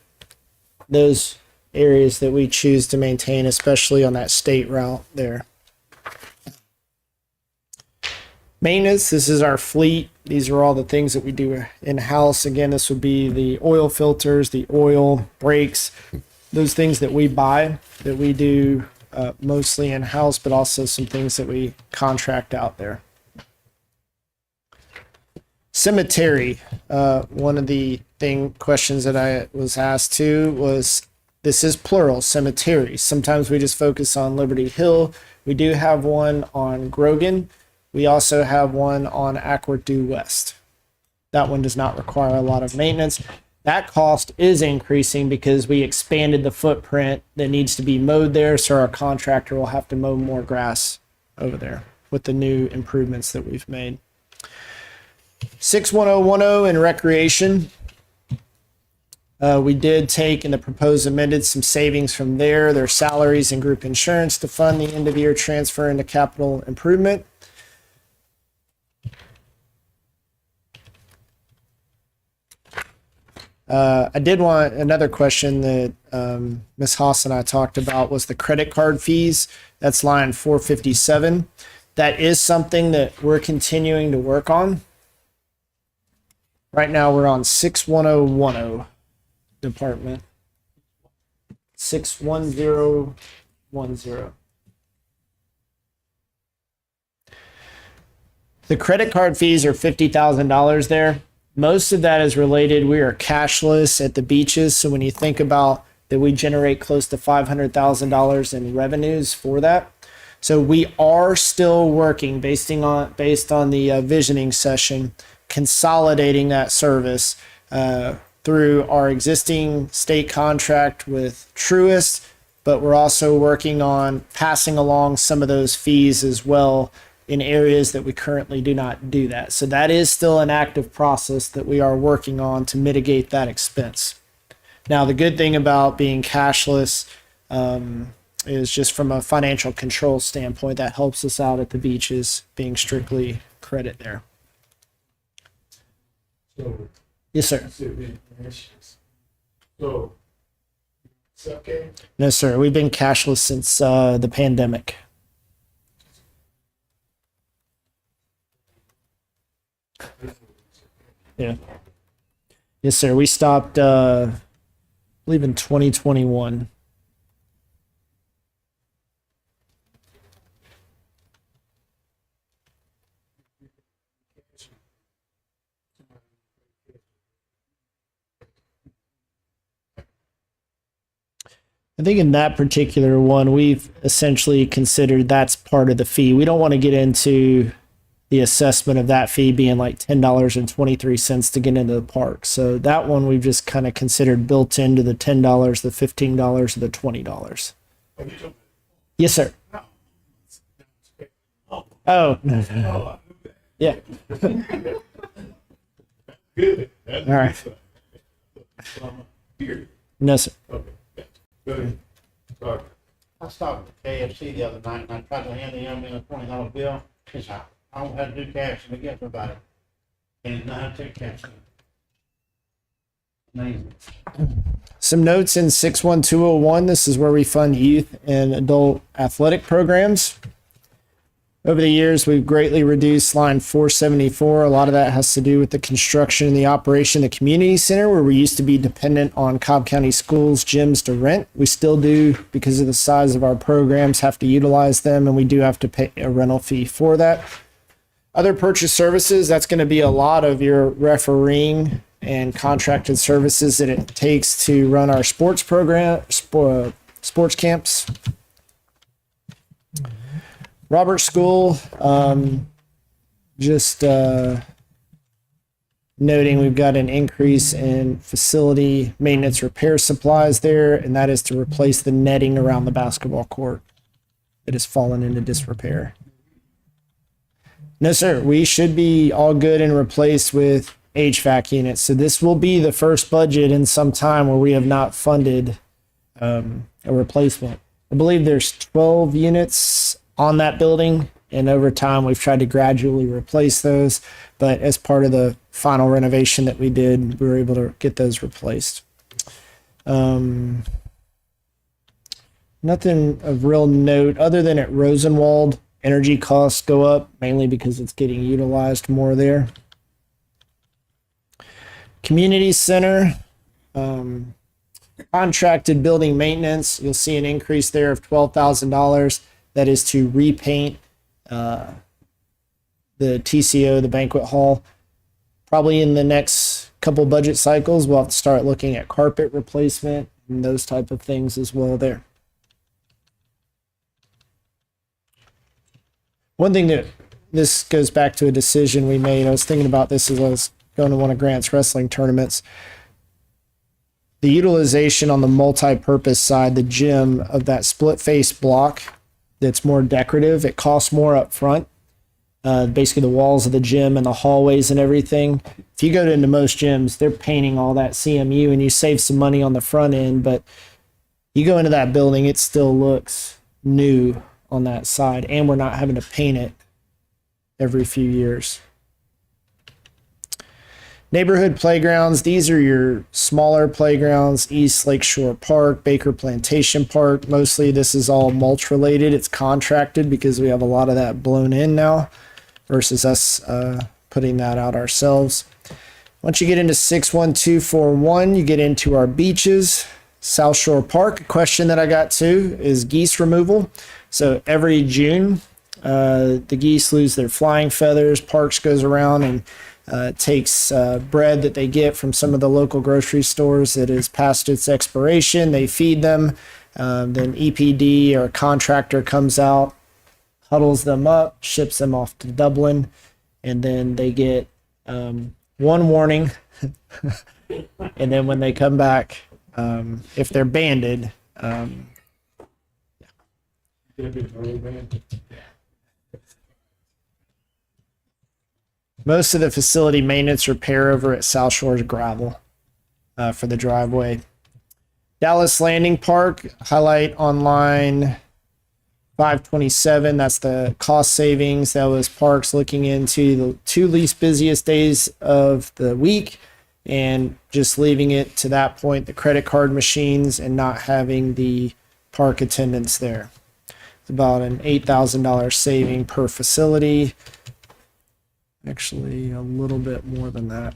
those areas that we choose to maintain, especially on that state route there. Maintenance, this is our fleet. These are all the things that we do in-house. Again, this would be the oil filters, the oil, brakes, those things that we buy, that we do mostly in-house, but also some things that we contract out there. Cemetery, one of the questions that I was asked to was, this is plural, cemeteries. Sometimes we just focus on Liberty Hill. We do have one on Grogan. We also have one on Acworth due west. That one does not require a lot of maintenance. That cost is increasing because we expanded the footprint that needs to be mowed there, so our contractor will have to mow more grass over there with the new improvements that we've made. 61010 in recreation. We did take in the proposed amended some savings from there, their salaries and group insurance to fund the end of year transfer into capital improvement. I did want another question that Ms. Haas and I talked about was the credit card fees. That's line 457. That is something that we're continuing to work on. Right now we're on 61010 department. 61010. The credit card fees are $50,000 there. Most of that is related. We are cashless at the beaches. So when you think about that, we generate close to $500,000 in revenues for that. So we are still working based on the visioning session, consolidating that service through our existing state contract with Truist, but we're also working on passing along some of those fees as well in areas that we currently do not do that. So that is still an active process that we are working on to mitigate that expense. Now, the good thing about being cashless is just from a financial control standpoint, that helps us out at the beaches, being strictly credit there. So, Yes, sir. so, it's okay. No, sir. We've been cashless since the pandemic. Yeah. Yes, sir. We stopped, I believe, in 2021. I think in that particular one, we've essentially considered that's part of the fee. We don't want to get into the assessment of that fee being like $10.23 to get into the park. So that one we've just kind of considered built into the $10, the $15, or the $20. Yes, sir. Oh, no. Yeah. Good. All right. No, sir. Good. Sorry. I stopped at KFC the other night and I tried to hand the young man a $20 bill. He said, I don't have to do cash and forget about it. And now I take cash. Amazing. Some notes in 61201. This is where we fund youth and adult athletic programs. Over the years, we've greatly reduced line 474. A lot of that has to do with the construction and the operation of the community center, where we used to be dependent on Cobb County Schools gyms to rent. We still do, because of the size of our programs, have to utilize them, and we do have to pay a rental fee for that. Other purchase services, that's going to be a lot of your refereeing and contracted services that it takes to run our sports program, sports camps. Robert School, just noting we've got an increase in facility maintenance repair supplies there, and that is to replace the netting around the basketball court that has fallen into disrepair. No, sir, we should be all good and replaced with HVAC units. So this will be the first budget in some time where we have not funded a replacement. I believe there's 12 units on that building, and over time we've tried to gradually replace those, but as part of the final renovation that we did, we were able to get those replaced. Nothing of real note other than at Rosenwald, energy costs go up mainly because it's getting utilized more there. Community center, contracted building maintenance, you'll see an increase there of $12,000. That is to repaint the TCO, the banquet hall. Probably in the next couple budget cycles, we'll have to start looking at carpet replacement and those type of things as well there. One thing that this goes back to a decision we made. I was thinking about this as I was going to one of Grant's wrestling tournaments. The utilization on the multi-purpose side, the gym, of that split face block that's more decorative, it costs more up front. Basically the walls of the gym and the hallways and everything. If you go into most gyms, they're painting all that CMU and you save some money on the front end, but you go into that building, it still looks new on that side, and we're not having to paint it every few years. Neighborhood playgrounds, these are your smaller playgrounds, East Lakeshore Park, Baker Plantation Park. Mostly this is all mulch related. It's contracted because we have a lot of that blown in now versus us putting that out ourselves. Once you get into 61241, you get into our beaches. South Shore Park, a question that I got too is geese removal. So every June, the geese lose their flying feathers. Parks goes around and takes bread that they get from some of the local grocery stores that is past its expiration. They feed them. Then EPD or a contractor comes out, huddles them up, ships them off to Dublin, and then they get one warning. And then when they come back, if they're banded, most of the facility maintenance repair over at South Shore is gravel for the driveway. Dallas Landing Park, highlight on line 527. That's the cost savings. That was parks looking into the 2 least busiest days of the week and just leaving it to that point, the credit card machines, and not having the park attendants there. It's about an $8,000 saving per facility. Actually, a little bit more than that.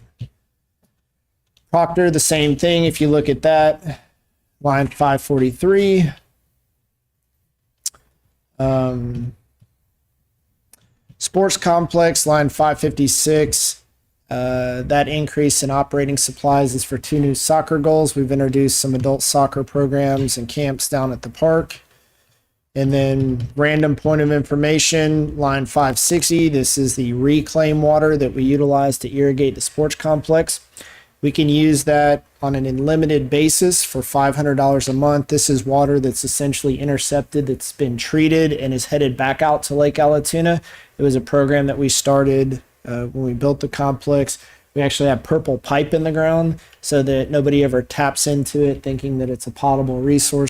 Proctor, the same thing. If you look at that, line 543. Sports complex, line 556. That increase in operating supplies is for 2 new soccer goals. We've introduced some adult soccer programs and camps down at the park. And then random point of information, line 560. This is the reclaim water that we utilize to irrigate the sports complex. We can use that on an unlimited basis for $500 a month. This is water that's essentially intercepted, that's been treated, and is headed back out to Lake Allatoona. It was a program that we started when we built the complex. We actually have purple pipe in the ground so that nobody ever taps into it thinking that it's a potable resource.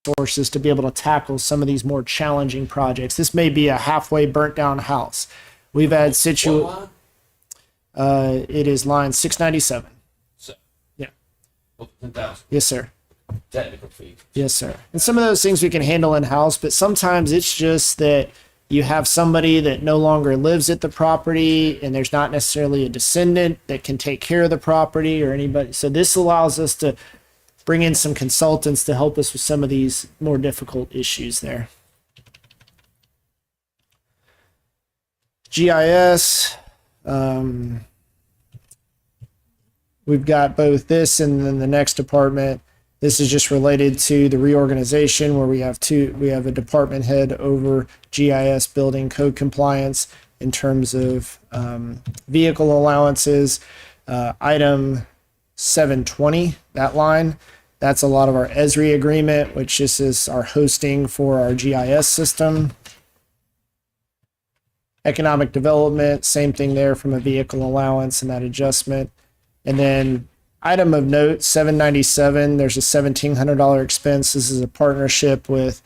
resources to be able to tackle some of these more challenging projects. This may be a halfway burnt down house. We've had it is line 697. Yeah. 10,000 Yes, sir. technical fee. Yes, sir. And some of those things we can handle in house, but sometimes it's just that you have somebody that no longer lives at the property and there's not necessarily a descendant that can take care of the property or anybody. So this allows us to bring in some consultants to help us with some of these more difficult issues there. GIS. We've got both this and then the next department. This is just related to the reorganization where we have a department head over GIS building code compliance in terms of vehicle allowances. Item 720, that line, that's a lot of our Esri agreement, which just is our hosting for our GIS system. Economic development, same thing there from a vehicle allowance and that adjustment. And then item of note, 797, there's a $1,700 expense. This is a partnership with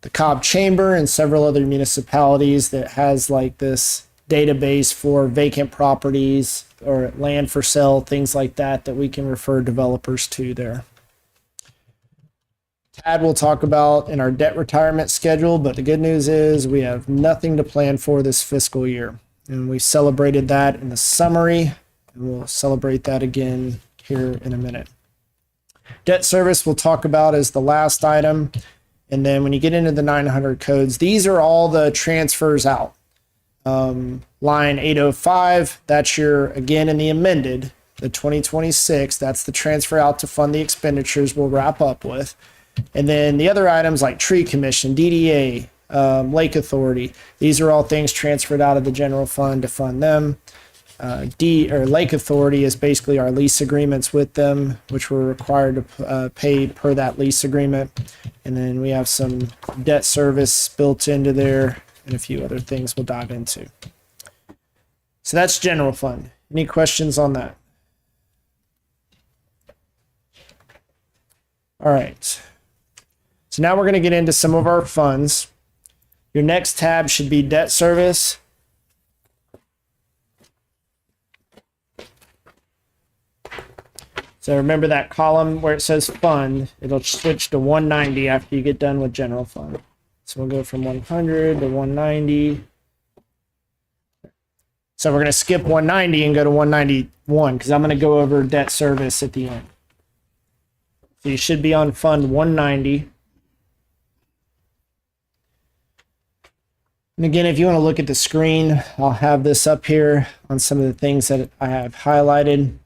the Cobb Chamber and several other municipalities that has like this database for vacant properties or land for sale, things like that, that we can refer developers to there. Tad will talk about in our debt retirement schedule, but the good news is we have nothing to plan for this fiscal year. And we celebrated that in the summary, and we'll celebrate that again here in a minute. Debt service we'll talk about as the last item. And then when you get into the 900 codes, these are all the transfers out. Line 805, that's your, again, in the amended, the 2026, that's the transfer out to fund the expenditures we'll wrap up with. And then the other items like tree commission, DDA, lake authority, these are all things transferred out of the general fund to fund them. Lake authority is basically our lease agreements with them, which we're required to pay per that lease agreement. And then we have some debt service built into there and a few other things we'll dive into. So that's general fund. Any questions on that? All right. So now we're going to get into some of our funds. Your next tab should be debt service. So remember that column where it says fund, it'll switch to 190 after you get done with general fund. So we'll go from 100 to 190. So we're going to skip 190 and go to 191 because I'm going to go over debt service at the end. So you should be on fund 190. And again, if you want to look at the screen, I'll have this up here on some of the things that I have highlighted.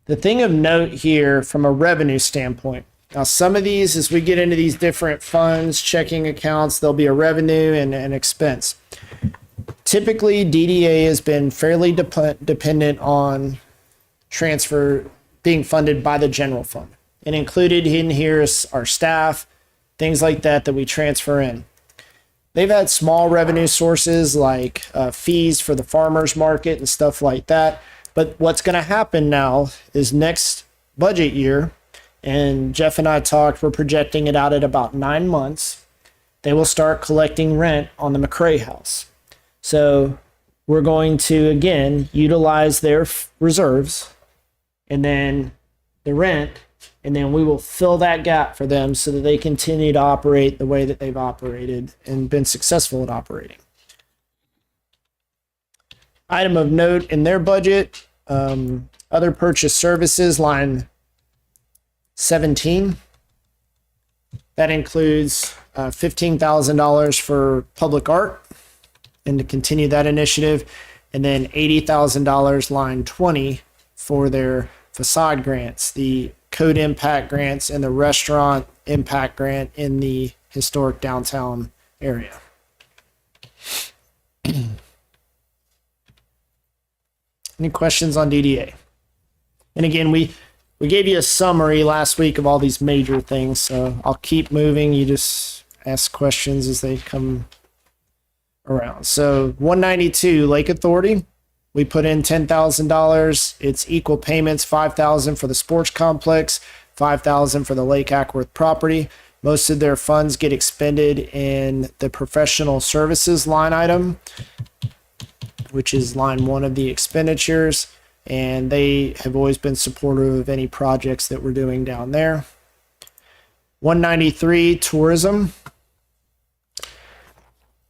The thing of note here from a revenue standpoint, now some of these, as we get into these different funds, checking accounts, there'll be a revenue and an expense. Typically, DDA has been fairly dependent on transfer being funded by the general fund. And included in here is our staff, things like that we transfer in. They've had small revenue sources like fees for the farmers market and stuff like that. But what's going to happen now is next budget year, and Jeff and I talked, we're projecting it out at about 9 months, they will start collecting rent on the McCrae house. So we're going to, again, utilize their reserves and then the rent, and then we will fill that gap for them so that they continue to operate the way that they've operated and been successful at operating. Item of note in their budget, other purchase services, line 17. That includes $15,000 for public art and to continue that initiative, and then $80,000 line 20 for their facade grants, the code impact grants and the restaurant impact grant in the historic downtown area. Any questions on DDA? And again, we gave you a summary last week of all these major things, so I'll keep moving. You just ask questions as they come around. So 192, Lake Authority. We put in $10,000. It's equal payments, $5,000 for the sports complex, $5,000 for the Lake Acworth property. Most of their funds get expended in the professional services line item, which is line 1 of the expenditures. And they have always been supportive of any projects that we're doing down there. 193, tourism.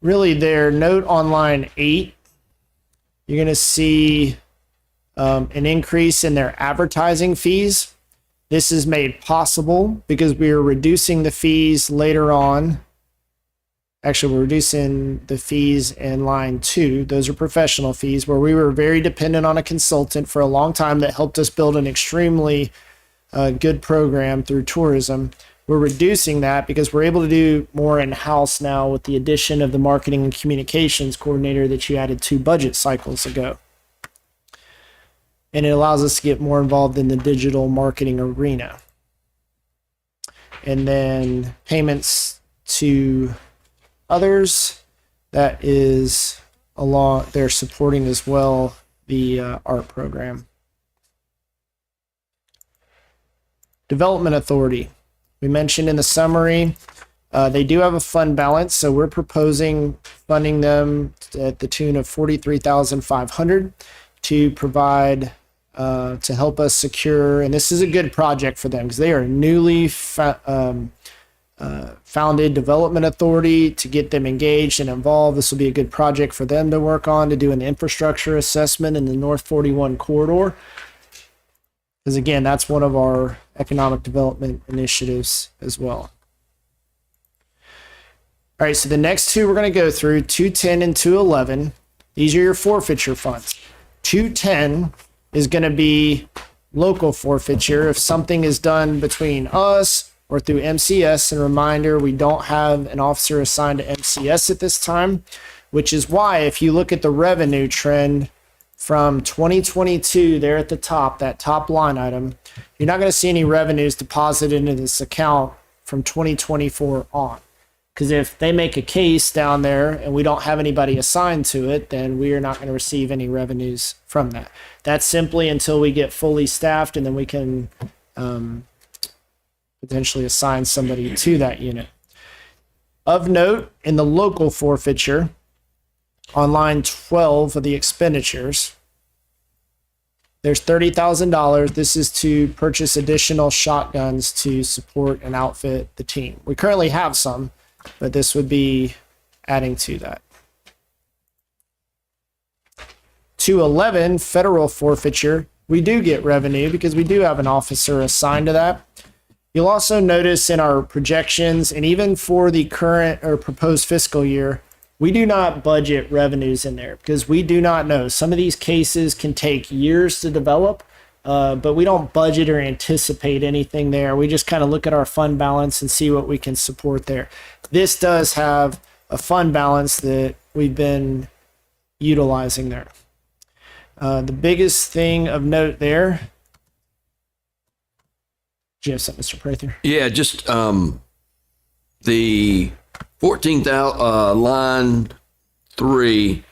Really, their note on line 8, you're going to see an increase in their advertising fees. This is made possible because we are reducing the fees later on. Actually, we're reducing the fees in line 2. Those are professional fees where we were very dependent on a consultant for a long time that helped us build an extremely good program through tourism. We're reducing that because we're able to do more in-house now with the addition of the marketing and communications coordinator that you added 2 budget cycles ago. And it allows us to get more involved in the digital marketing arena. And then payments to others, that is along, they're supporting as well the art program. Development Authority. We mentioned in the summary, they do have a fund balance, so we're proposing funding them at the tune of $43,500 to provide to help us secure, and this is a good project for them because they are a newly founded development authority. To get them engaged and involved, this will be a good project for them to work on, to do an infrastructure assessment in the North 41 corridor. Because again, that's one of our economic development initiatives as well. All right, so the next 2 we're going to go through, 210 and 211. These are your forfeiture funds. 210 is going to be local forfeiture if something is done between us or through MCS. And reminder, we don't have an officer assigned to MCS at this time, which is why if you look at the revenue trend from 2022 there at the top, that top line item, you're not going to see any revenues deposited into this account from 2024 on. Because if they make a case down there and we don't have anybody assigned to it, then we are not going to receive any revenues from that. That's simply until we get fully staffed, and then we can potentially assign somebody to that unit. Of note, in the local forfeiture, on line 12 of the expenditures, there's $30,000. This is to purchase additional shotguns to support and outfit the team. We currently have some, but this would be adding to that. 211, federal forfeiture. We do get revenue because we do have an officer assigned to that. You'll also notice in our projections, and even for the current or proposed fiscal year, we do not budget revenues in there because we do not know. Some of these cases can take years to develop, but we don't budget or anticipate anything there. We just kind of look at our fund balance and see what we can support there. This does have a fund balance that we've been utilizing there. The biggest thing of note there. Do you have something, Mr. Prather? Yeah, just the 14,000 line 3,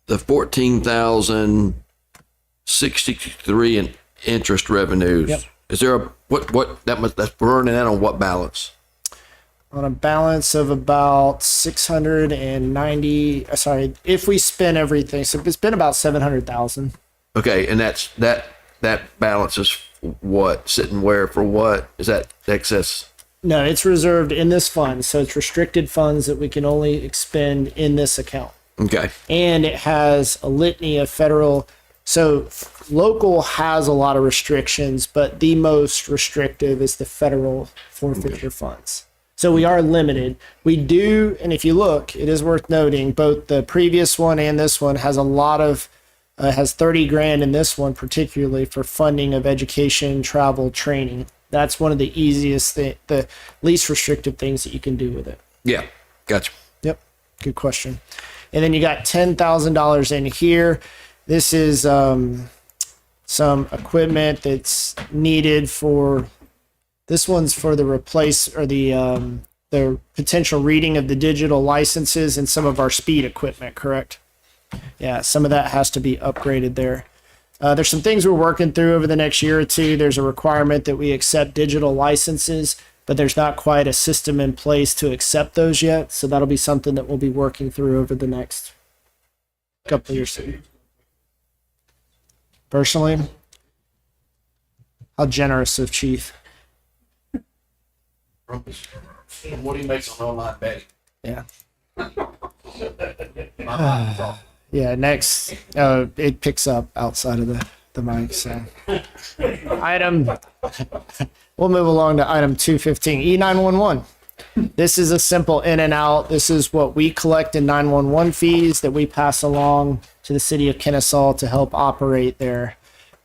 the 14,063 in interest revenues. Yep. Is there a what that must that's burning that on what balance? On a balance of about 690. Sorry, if we spend everything, so it's been about 700,000. Okay, and that balance is what sitting where for what is that excess? No, it's reserved in this fund, so it's restricted funds that we can only expend in this account. Okay. And it has a litany of federal. So local has a lot of restrictions, but the most restrictive is the federal forfeiture funds. So we are limited. We do, and if you look, it is worth noting, both the previous one and this one has a lot of, has 30 grand in this one, particularly for funding of education, travel, training. That's one of the easiest, the least restrictive things that you can do with it. Yeah, gotcha. Yep, good question. And then you got $10,000 in here. This is some equipment that's needed for, this one's for the replace or the potential reading of the digital licenses and some of our speed equipment, correct? Yeah, some of that has to be upgraded there. There's some things we're working through over the next year or two. There's a requirement that we accept digital licenses but there's not quite a system in place to accept those yet. So that'll be something that we'll be working through over the next couple of years. Personally, how generous of Chief. What do you make on online betting? Yeah. Yeah, next, it picks up outside of the mic, so. We'll move along to item 215, E911. This is a simple in and out. This is what we collect in 911 fees that we pass along to the city of Kennesaw to help operate their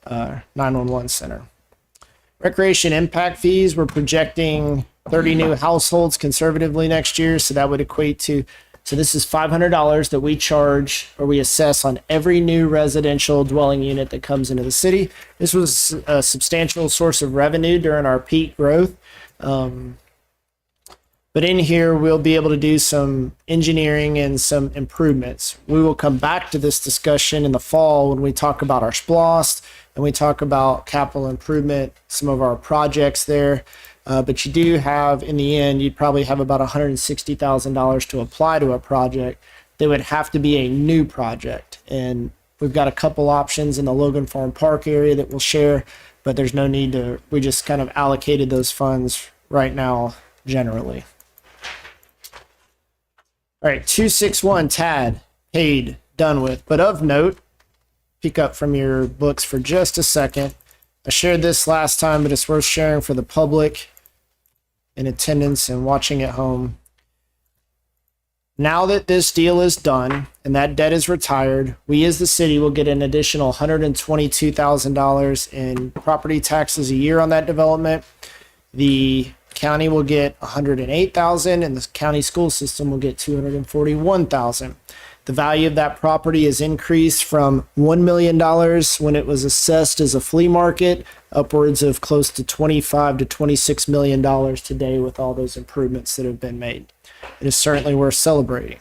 911 center. Recreation impact fees, we're projecting 30 new households conservatively next year, so that would equate to, so this is $500 that we charge or we assess on every new residential dwelling unit that comes into the city. This was a substantial source of revenue during our peak growth. But in here, we'll be able to do some engineering and some improvements. We will come back to this discussion in the fall when we talk about our SPLOST and we talk about capital improvement, some of our projects there. But you do have, in the end, you'd probably have about $160,000 to apply to a project that would have to be a new project. And we've got a couple options in the Logan Farm Park area that we'll share, but there's no need to, we just kind of allocated those funds right now generally. All right, 261 TAD, paid, done with. But of note, peek up from your books for just a second. I shared this last time, but it's worth sharing for the public in attendance and watching at home. Now that this deal is done and that debt is retired, we as the city will get an additional $122,000 in property taxes a year on that development. The county will get $108,000 and the county school system will get $241,000. The value of that property has increased from $1 million when it was assessed as a flea market, upwards of close to $25 to $26 million today with all those improvements that have been made. It is certainly worth celebrating.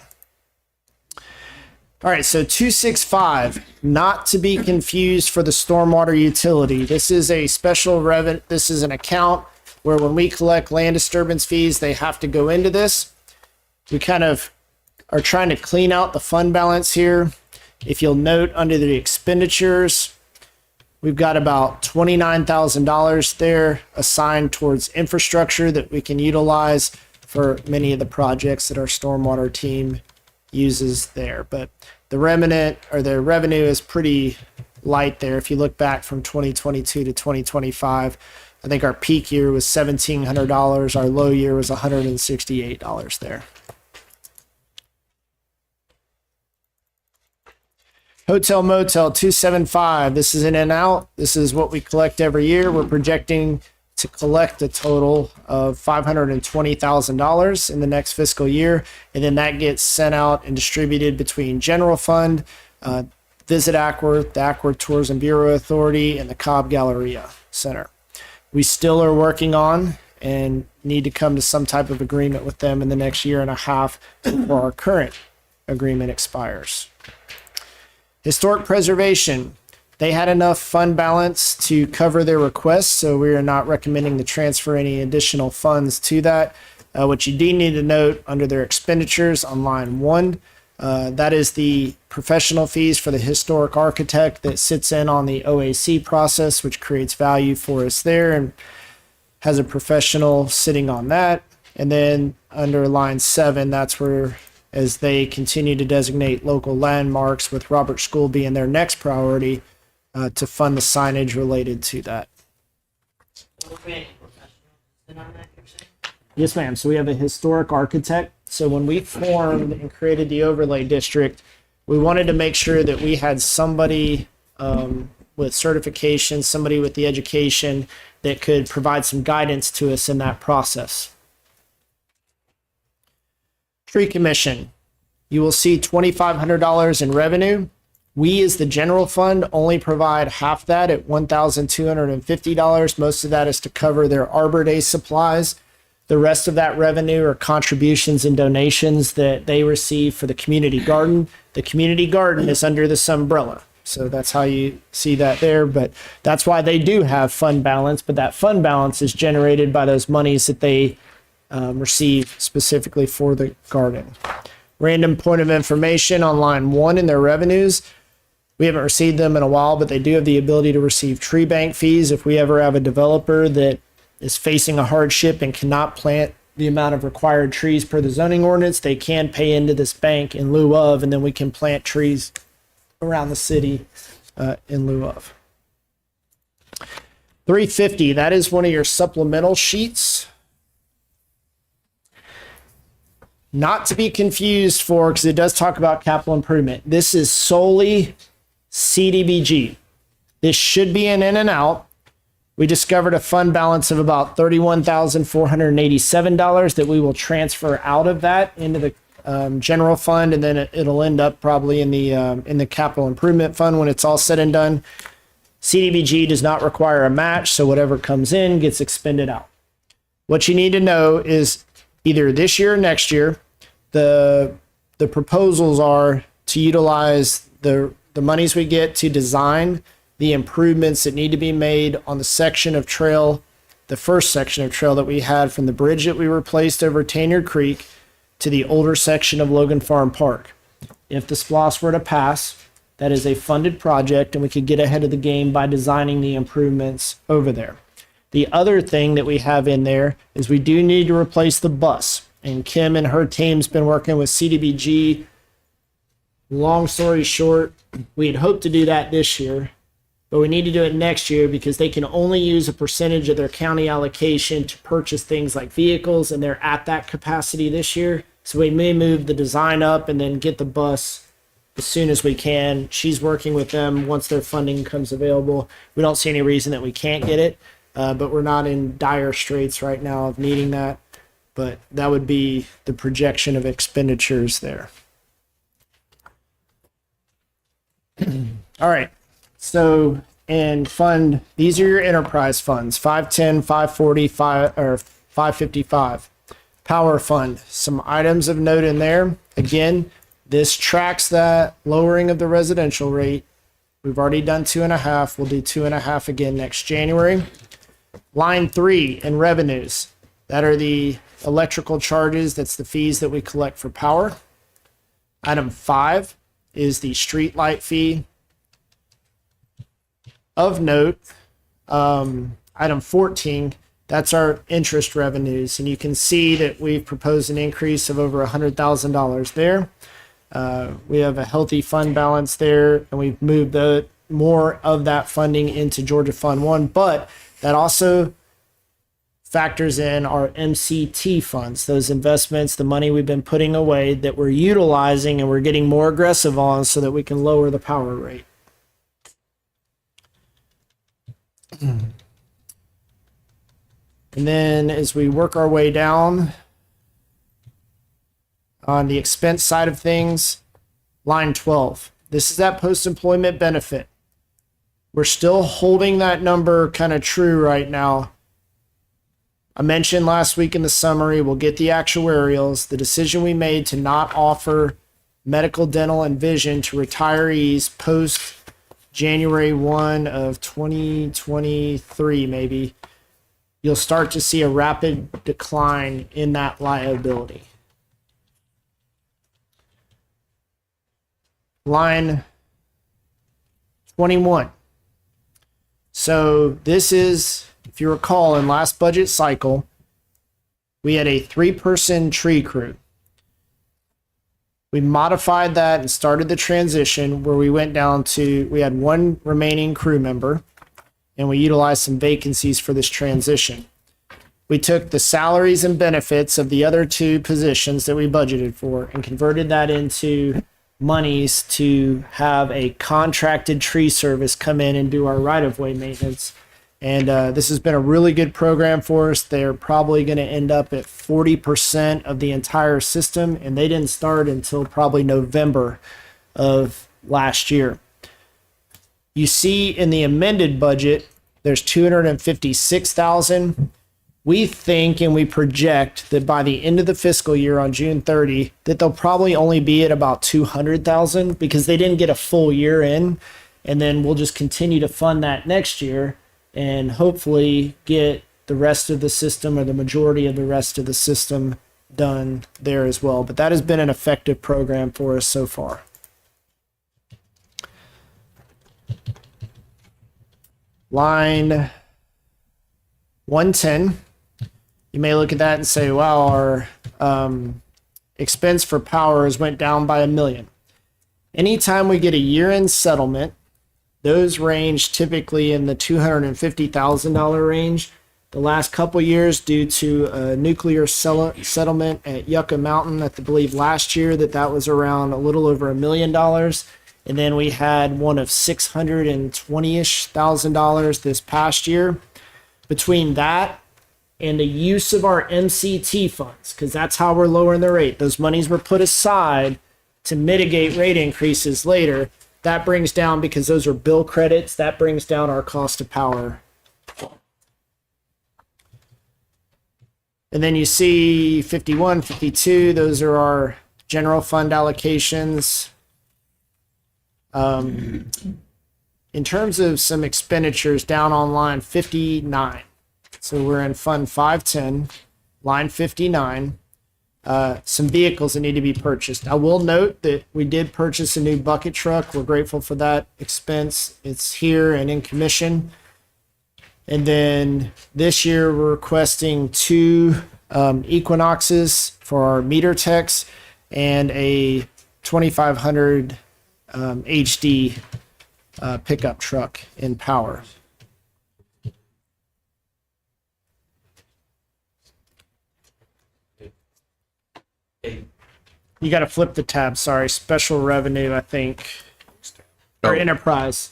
All right, so 265, not to be confused for the stormwater utility. This is a special revenue. This is an account where when we collect land disturbance fees, they have to go into this. We kind of are trying to clean out the fund balance here. If you'll note under the expenditures, we've got about $29,000 there assigned towards infrastructure that we can utilize for many of the projects that our stormwater team uses there. But the remnant or the revenue is pretty light there. If you look back from 2022 to 2025, I think our peak year was $1,700. Our low year was $168 there. Hotel Motel 275. This is in and out. This is what we collect every year. We're projecting to collect a total of $520,000 in the next fiscal year. And then that gets sent out and distributed between general fund, Visit Acworth, the Acworth Tourism Bureau Authority, and the Cobb Galleria Center. We still are working on and need to come to some type of agreement with them in the next year and a half before our current agreement expires. Historic preservation. They had enough fund balance to cover their requests, so we are not recommending to transfer any additional funds to that. What you do need to note under their expenditures on line 1, that is the professional fees for the historic architect that sits in on the OAC process, which creates value for us there and has a professional sitting on that. And then under line 7, that's where, as they continue to designate local landmarks, with Robert School being their next priority, to fund the signage related to that. Yes, ma'am. So we have a historic architect. So when we formed and created the overlay district, we wanted to make sure that we had somebody with certification, somebody with the education that could provide some guidance to us in that process. Tree Commission. You will see $2,500 in revenue. We, as the general fund, only provide half that at $1,250. Most of that is to cover their Arbor Day supplies. The rest of that revenue are contributions and donations that they receive for the community garden. The community garden is under this umbrella. So that's how you see that there. But that's why they do have fund balance. But that fund balance is generated by those monies that they receive specifically for the garden. Random point of information on line 1 in their revenues. We haven't received them in a while, but they do have the ability to receive tree bank fees. If we ever have a developer that is facing a hardship and cannot plant the amount of required trees per the zoning ordinance, they can pay into this bank in lieu of, and then we can plant trees around the city in lieu of. 350, that is one of your supplemental sheets. Not to be confused for, because it does talk about capital improvement. This is solely CDBG. This should be an in and out. We discovered a fund balance of about $31,487 that we will transfer out of that into the general fund, and then it'll end up probably in the capital improvement fund when it's all said and done. CDBG does not require a match, so whatever comes in gets expended out. What you need to know is either this year or next year, the proposals are to utilize the monies we get to design the improvements that need to be made on the section of trail, the first section of trail that we had from the bridge that we replaced over Tanyard Creek to the older section of Logan Farm Park. If the SPLOST were to pass, that is a funded project and we could get ahead of the game by designing the improvements over there. The other thing that we have in there is we do need to replace the bus. And Kim and her team's been working with CDBG. Long story short, we had hoped to do that this year, but we need to do it next year because they can only use a percentage of their county allocation to purchase things like vehicles, and they're at that capacity this year. So we may move the design up and then get the bus as soon as we can. She's working with them once their funding comes available. We don't see any reason that we can't get it, but we're not in dire straits right now of needing that. But that would be the projection of expenditures there. All right. So, and fund, these are your enterprise funds, 510, 540, 555. Power fund, some items of note in there. Again, this tracks that lowering of the residential rate. We've already done 2.5. We'll do 2.5 again next January. Line 3 in revenues. That are the electrical charges. That's the fees that we collect for power. Item 5 is the street light fee. Of note, item 14, that's our interest revenues. And you can see that we've proposed an increase of over $100,000 there. We have a healthy fund balance there, and we've moved more of that funding into Georgia Fund 1, but that also factors in our MCT funds, those investments, the money we've been putting away that we're utilizing and we're getting more aggressive on so that we can lower the power rate. And then as we work our way down on the expense side of things, line 12, this is that post-employment benefit. We're still holding that number kind of true right now. I mentioned last week in the summary, we'll get the actuarials. The decision we made to not offer medical, dental, and vision to retirees post January 1 of 2023, maybe, you'll start to see a rapid decline in that liability. Line 21. So this is, if you recall, in last budget cycle, we had a 3-person tree crew. We modified that and started the transition where we went down to, we had 1 remaining crew member, and we utilized some vacancies for this transition. We took the salaries and benefits of the other 2 positions that we budgeted for and converted that into monies to have a contracted tree service come in and do our right-of-way maintenance. And this has been a really good program for us. They're probably going to end up at 40% of the entire system, and they didn't start until probably November of last year. You see in the amended budget, there's $256,000. We think and we project that by the end of the fiscal year on June 30, that they'll probably only be at about $200,000 because they didn't get a full year in. and then we'll just continue to fund that next year and hopefully get the rest of the system or the majority of the rest of the system done there as well. But that has been an effective program for us so far. Line 110. You may look at that and say, wow, our expense for power has went down by $1 million. Anytime we get a year-end settlement, those range typically in the $250,000 range. The last couple years, due to a nuclear settlement at Yucca Mountain, I believe last year that was around a little over $1 million. And then we had one of $620-ish thousand this past year. Between that and the use of our MCT funds, because that's how we're lowering the rate. Those monies were put aside to mitigate rate increases later. That brings down, because those are bill credits, that brings down our cost of power. And then you see 51, 52, those are our general fund allocations. In terms of some expenditures, down on line 59. So we're in Fund 510, line 59. Some vehicles that need to be purchased. I will note that we did purchase a new bucket truck. We're grateful for that expense. It's here and in commission. And then this year we're requesting 2 Equinoxes for our meter techs and a 2500 HD pickup truck in power. You got to flip the tab. Sorry, special revenue, I think, or Oh. enterprise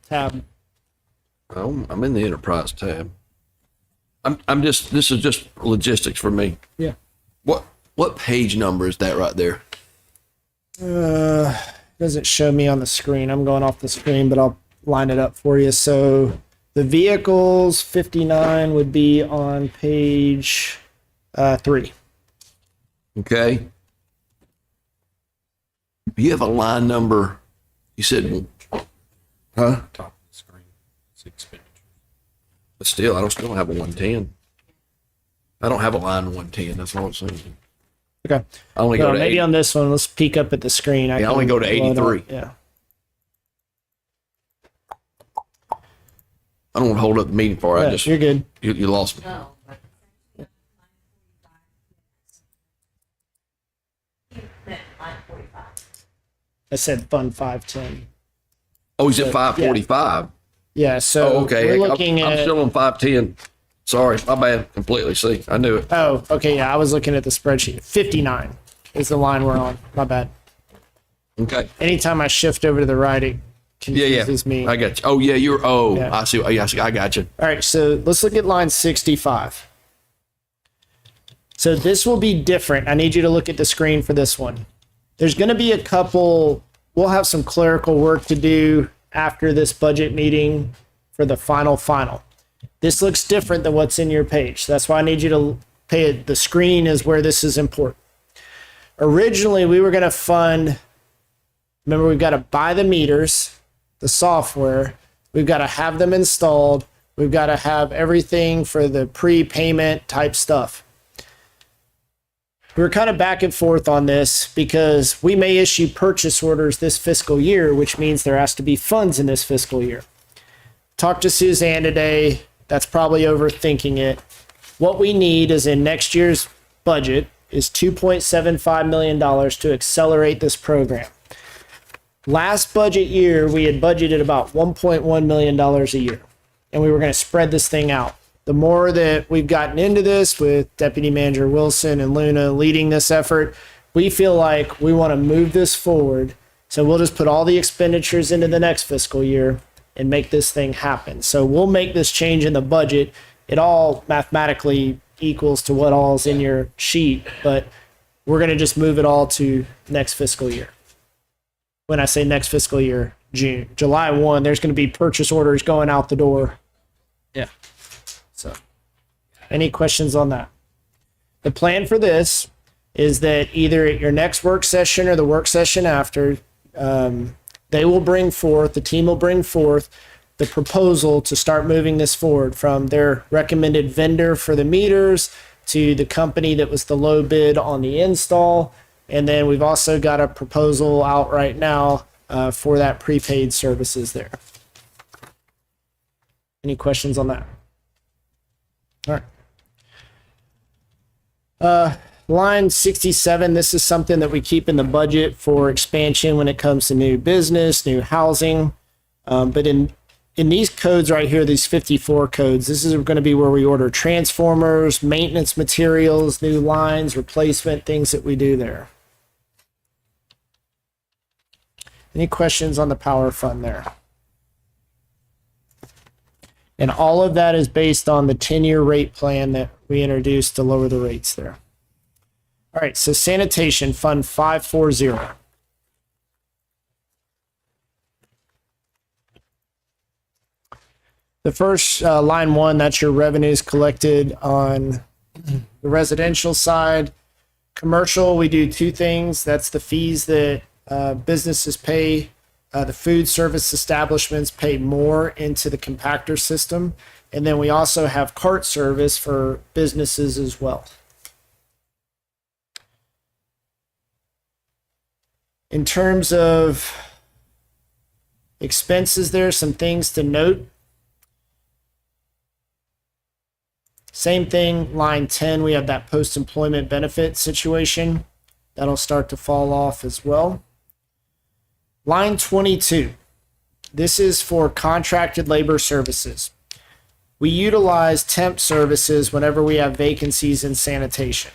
tab. Oh, I'm in the enterprise tab. This is just logistics for me. Yeah. What page number is that right there? Doesn't show me on the screen. I'm going off the screen, but I'll line it up for you. So the vehicles 59 would be on page 3. Okay. You have a line number. You said, huh? Top of the screen. It's expenditures. But still, I don't have a 110. I don't have a line 110. That's all I'm saying. Okay. I only go Well, to maybe 80. on this one, let's peek up at the screen. I only go to can load up. 83. Yeah. I don't want to hold up the meeting for it. Yeah, you're good. You lost me. No. Meant 545. I said Fund 510. Oh, he's at 545. Yeah. So Oh, okay. we're looking I'm at. still on 510. Sorry, my bad. Completely. See, I knew it. Oh, okay. Yeah, I was looking at the spreadsheet. 59 is the line we're on. My bad. Okay. Anytime I shift over to the right, it Yeah, confuses me. I got you. Oh, yeah, you're. Oh, Yeah. I see. Yes, I got you. All right, so let's look at line 65. So this will be different. I need you to look at the screen for this one. There's going to be a couple, we'll have some clerical work to do after this budget meeting for the final. This looks different than what's in your page. That's why I need you to pay it. The screen is where this is important. Originally, we were going to fund, remember, we've got to buy the meters, the software, we've got to have them installed, we've got to have everything for the prepayment type stuff. We were kind of back and forth on this because we may issue purchase orders this fiscal year, which means there has to be funds in this fiscal year. Talked to Suzanne today. That's probably overthinking it. What we need is in next year's budget is $2.75 million to accelerate this program. Last budget year, we had budgeted about $1.1 million a year, and we were going to spread this thing out. The more that we've gotten into this with Deputy Manager Wilson and Luna leading this effort, we feel like we want to move this forward. So we'll just put all the expenditures into the next fiscal year and make this thing happen. So we'll make this change in the budget. It all mathematically equals to what all is in your sheet, but we're going to just move it all to next fiscal year. When I say next fiscal year, July 1, there's going to be purchase orders going out the door. Yeah. So, any questions on that? The plan for this is that either at your next work session or the work session after, they will bring forth, the team will bring forth the proposal to start moving this forward from their recommended vendor for the meters to the company that was the low bid on the install. And then we've also got a proposal out right now for that prepaid services there. Any questions on that? All right. Line 67, this is something that we keep in the budget for expansion when it comes to new business, new housing. But in these codes right here, these 54 codes, this is going to be where we order transformers, maintenance materials, new lines, replacement, things that we do there. Any questions on the power fund there? And all of that is based on the 10-year rate plan that we introduced to lower the rates there. All right, so sanitation, Fund 540. The first line one, that's your revenues collected on the residential side. Commercial, we do two things. That's the fees that businesses pay. The food service establishments pay more into the compactor system. And then we also have cart service for businesses as well. In terms of expenses, there are some things to note. Same thing, line 10, we have that post-employment benefit situation. That'll start to fall off as well. Line 22, this is for contracted labor services. We utilize temp services whenever we have vacancies in sanitation.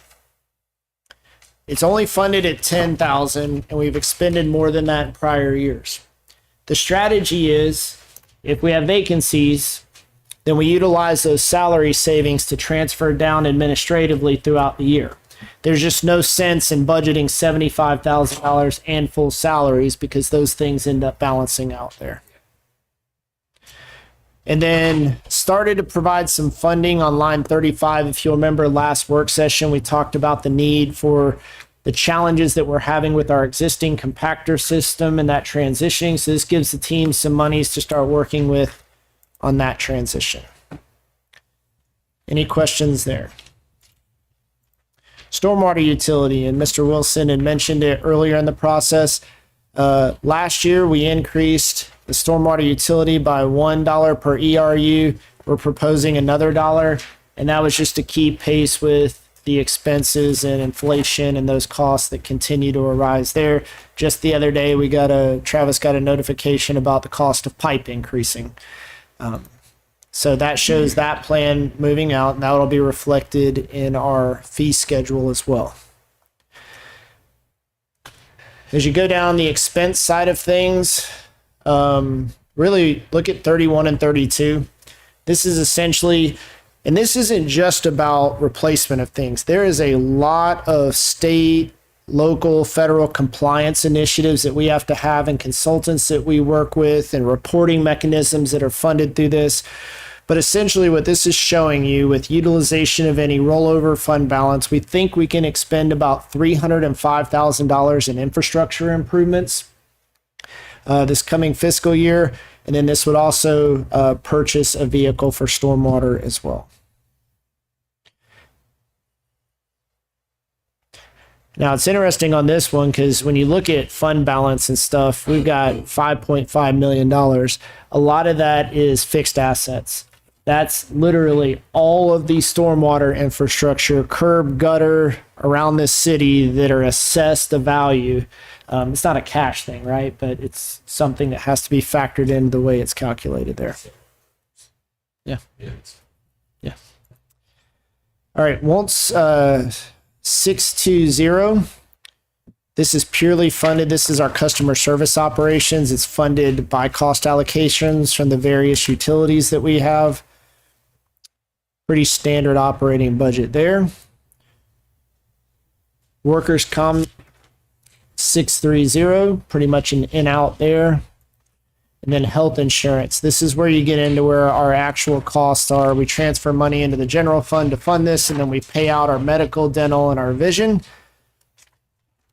It's only funded at $10,000, and we've expended more than that in prior years. The strategy is, if we have vacancies, then we utilize those salary savings to transfer down administratively throughout the year. There's just no sense in budgeting $75,000 and full salaries because those things end up balancing out there. And then started to provide some funding on line 35. If you'll remember last work session, we talked about the need for the challenges that we're having with our existing compactor system and that transitioning. So this gives the team some monies to start working with on that transition. Any questions there? Stormwater utility, and Mr. Wilson had mentioned it earlier in the process. Last year, we increased the stormwater utility by $1 per ERU. We're proposing another $1, and that was just to keep pace with the expenses and inflation and those costs that continue to arise there. Just the other day, Travis got a notification about the cost of pipe increasing. So that shows that plan moving out, and that will be reflected in our fee schedule as well. As you go down the expense side of things, really look at 31 and 32. This is essentially, and this isn't just about replacement of things. There is a lot of state, local, federal compliance initiatives that we have to have and consultants that we work with and reporting mechanisms that are funded through this. But essentially what this is showing you with utilization of any rollover fund balance, we think we can expend about $305,000 in infrastructure improvements this coming fiscal year. And then this would also purchase a vehicle for stormwater as well. Now it's interesting on this one because when you look at fund balance and stuff, we've got $5.5 million. A lot of that is fixed assets. That's literally all of the stormwater infrastructure, curb, gutter around this city that are assessed the value. It's not a cash thing, right? But it's something that has to be factored into the way it's calculated there. Yeah. Yeah. All right. Once 620. This is purely funded. This is our customer service operations. It's funded by cost allocations from the various utilities that we have. Pretty standard operating budget there. Workers' comp 630, pretty much an in-out there. And then health insurance. This is where you get into where our actual costs are. We transfer money into the general fund to fund this, and then we pay out our medical, dental, and our vision.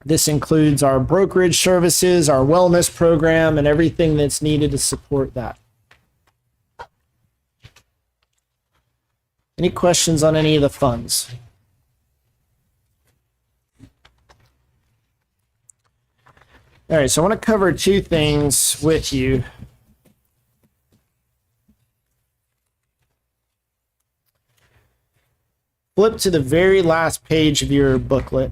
This includes our brokerage services, our wellness program, and everything that's needed to support that. Any questions on any of the funds? All right, so I want to cover two things with you. Flip to the very last page of your booklet.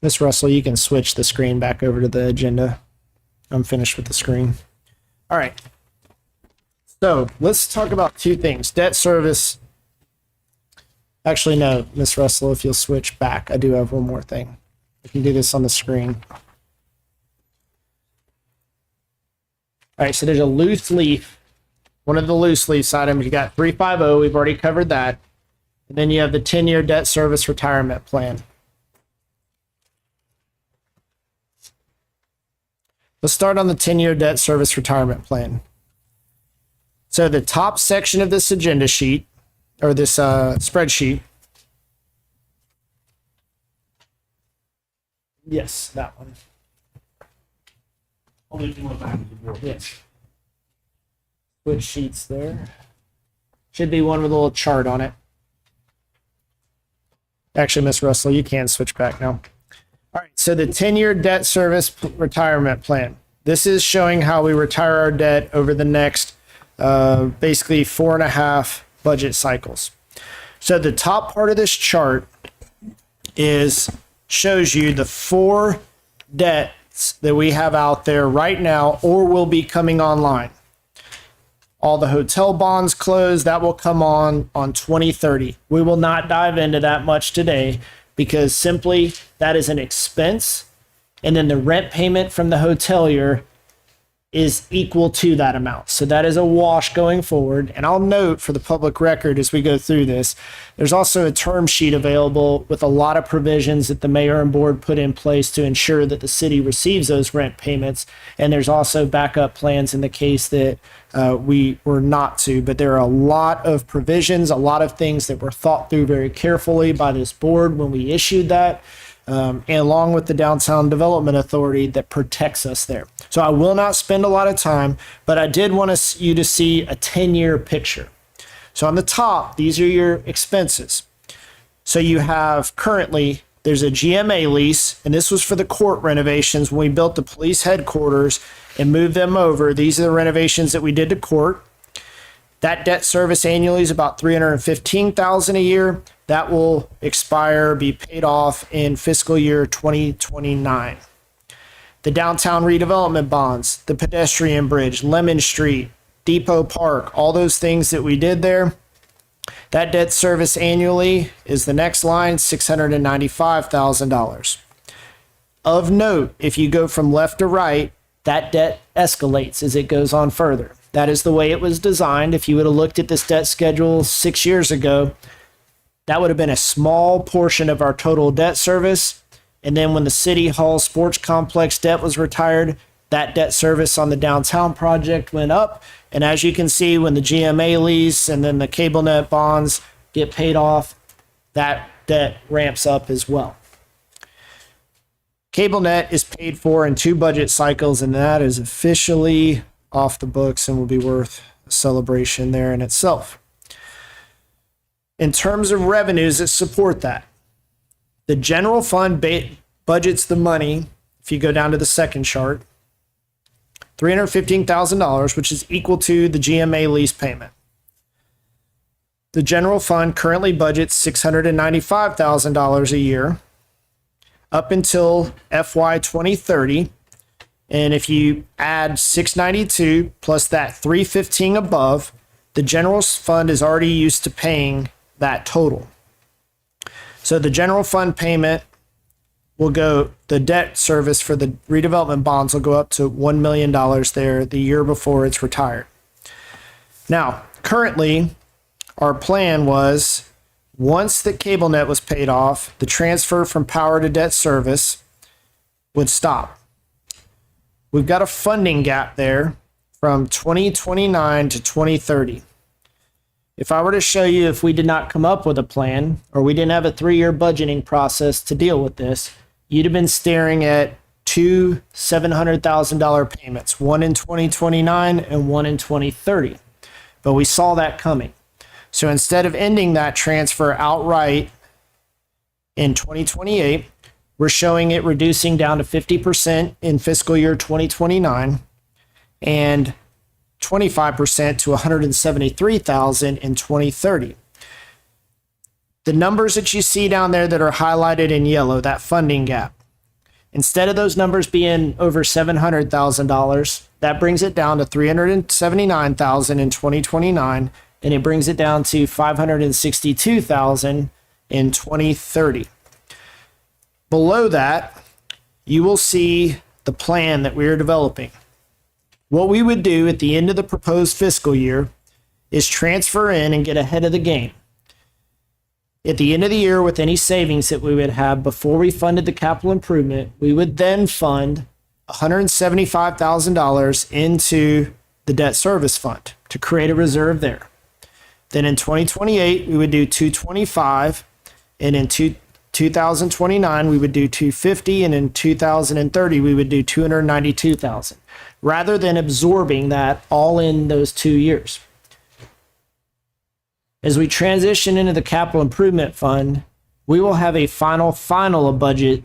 Miss Russell, you can switch the screen back over to the agenda. I'm finished with the screen. All right. So let's talk about two things. Debt service. Actually, no, Miss Russell, if you'll switch back, I do have one more thing. I can do this on the screen. All right, so there's a loose leaf. One of the loose leaf items, you got 350. We've already covered that. And then you have the 10-year debt service retirement plan. Let's start on the 10-year debt service retirement plan. So the top section of this agenda sheet, or this spreadsheet. Yes, that one. Only two more times a year. Yes. Switch sheets there. Should be one with a little chart on it. Actually, Miss Russell, you can switch back now. All right, so the 10-year debt service retirement plan. This is showing how we retire our debt over the next basically 4.5 budget cycles. So the top part of this chart shows you the 4 debts that we have out there right now or will be coming online. All the hotel bonds closed, that will come on 2030. We will not dive into that much today because simply that is an expense, and then the rent payment from the hotelier is equal to that amount. So that is a wash going forward. And I'll note for the public record as we go through this, there's also a term sheet available with a lot of provisions that the mayor and board put in place to ensure that the city receives those rent payments. And there's also backup plans in the case that we were not to. But there are a lot of provisions, a lot of things that were thought through very carefully by this board when we issued that. And along with the Downtown Development Authority that protects us there. So I will not spend a lot of time, but I did want you to see a 10-year picture. So on the top, these are your expenses. So you have currently, there's a GMA lease, and this was for the court renovations when we built the police headquarters and moved them over. These are the renovations that we did to court. That debt service annually is about $315,000 a year. That will expire, be paid off in fiscal year 2029. The downtown redevelopment bonds, the pedestrian bridge, Lemon Street, Depot Park, all those things that we did there. That debt service annually is the next line, $695,000. Of note, if you go from left to right, that debt escalates as it goes on further. That is the way it was designed. If you would have looked at this debt schedule 6 years ago, that would have been a small portion of our total debt service. And then when the City Hall Sports Complex debt was retired, that debt service on the downtown project went up. And as you can see, when the GMA lease and then the CableNet bonds get paid off, that debt ramps up as well. CableNet is paid for in 2 budget cycles, and that is officially off the books and will be worth a celebration there in itself. In terms of revenues that support that, the general fund budgets the money, if you go down to the second chart, $315,000, which is equal to the GMA lease payment. The general fund currently budgets $695,000 a year up until FY 2030. And if you add 692 plus that 315 above, the general fund is already used to paying that total. So the general fund payment will go, the debt service for the redevelopment bonds will go up to $1 million there the year before it's retired. Now, currently, our plan was once the CableNet was paid off, the transfer from power to debt service would stop. We've got a funding gap there from 2029 to 2030. If I were to show you if we did not come up with a plan or we didn't have a 3-year budgeting process to deal with this, you'd have been staring at two $700,000 payments, one in 2029 and one in 2030. But we saw that coming. So instead of ending that transfer outright in 2028, we're showing it reducing down to 50% in fiscal year 2029 and 25% to 173,000 in 2030. The numbers that you see down there that are highlighted in yellow, that funding gap, instead of those numbers being over $700,000, that brings it down to 379,000 in 2029, and it brings it down to 562,000 in 2030. Below that, you will see the plan that we are developing. What we would do at the end of the proposed fiscal year is transfer in and get ahead of the game. At the end of the year, with any savings that we would have before we funded the capital improvement, we would then fund $175,000 into the debt service fund to create a reserve there. Then in 2028, we would do 225, and in 2029, we would do 250, and in 2030, we would do 292,000, rather than absorbing that all in those 2 years. As we transition into the capital improvement fund, we will have a final budget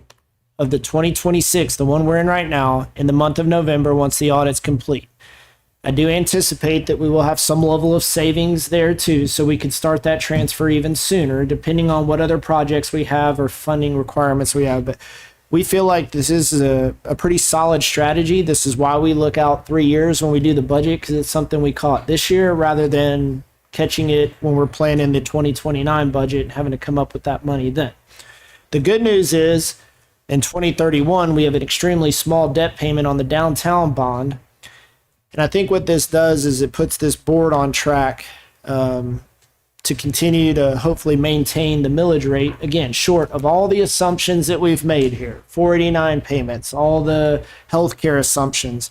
of the 2026, the one we're in right now, in the month of November once the audit's complete. I do anticipate that we will have some level of savings there too, so we could start that transfer even sooner, depending on what other projects we have or funding requirements we have. But we feel like this is a pretty solid strategy. This is why we look out 3 years when we do the budget, because it's something we caught this year rather than catching it when we're planning the 2029 budget and having to come up with that money then. The good news is in 2031, we have an extremely small debt payment on the downtown bond. And I think what this does is it puts this board on track to continue to hopefully maintain the millage rate, again, short of all the assumptions that we've made here, 489 payments, all the healthcare assumptions,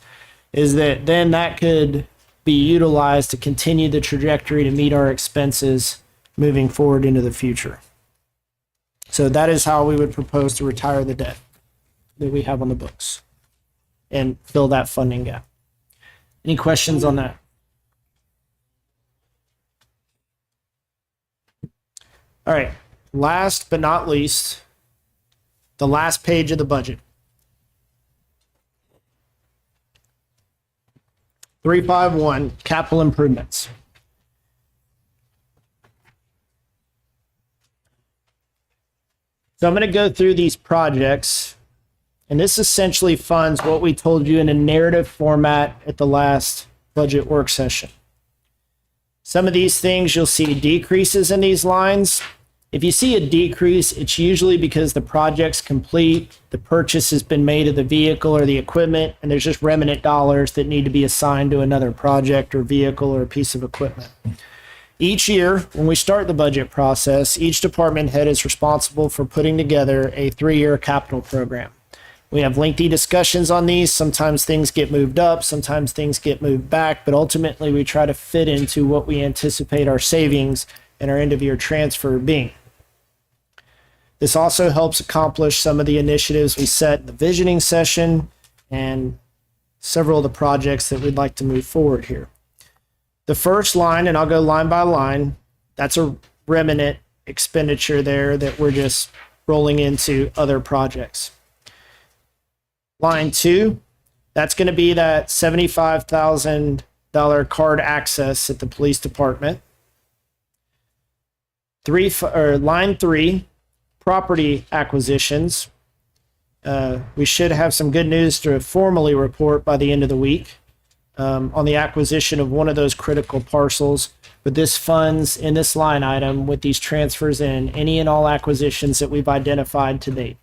is that then that could be utilized to continue the trajectory to meet our expenses moving forward into the future. So that is how we would propose to retire the debt that we have on the books and fill that funding gap. Any questions on that? All right, last but not least, the last page of the budget. 351, capital improvements. So I'm going to go through these projects, and this essentially funds what we told you in a narrative format at the last budget work session. Some of these things you'll see decreases in these lines. If you see a decrease, it's usually because the project's complete, the purchase has been made of the vehicle or the equipment, and there's just remnant dollars that need to be assigned to another project or vehicle or a piece of equipment. Each year, when we start the budget process, each department head is responsible for putting together a 3-year capital program. We have lengthy discussions on these. Sometimes things get moved up, sometimes things get moved back, but ultimately we try to fit into what we anticipate our savings and our end-of-year transfer being. This also helps accomplish some of the initiatives we set in the visioning session and several of the projects that we'd like to move forward here. The first line, and I'll go line by line, that's a remnant expenditure there that we're just rolling into other projects. Line 2, that's going to be that $75,000 card access at the police department. Line 3, property acquisitions. We should have some good news to formally report by the end of the week on the acquisition of one of those critical parcels. But this funds in this line item with these transfers in any and all acquisitions that we've identified to date.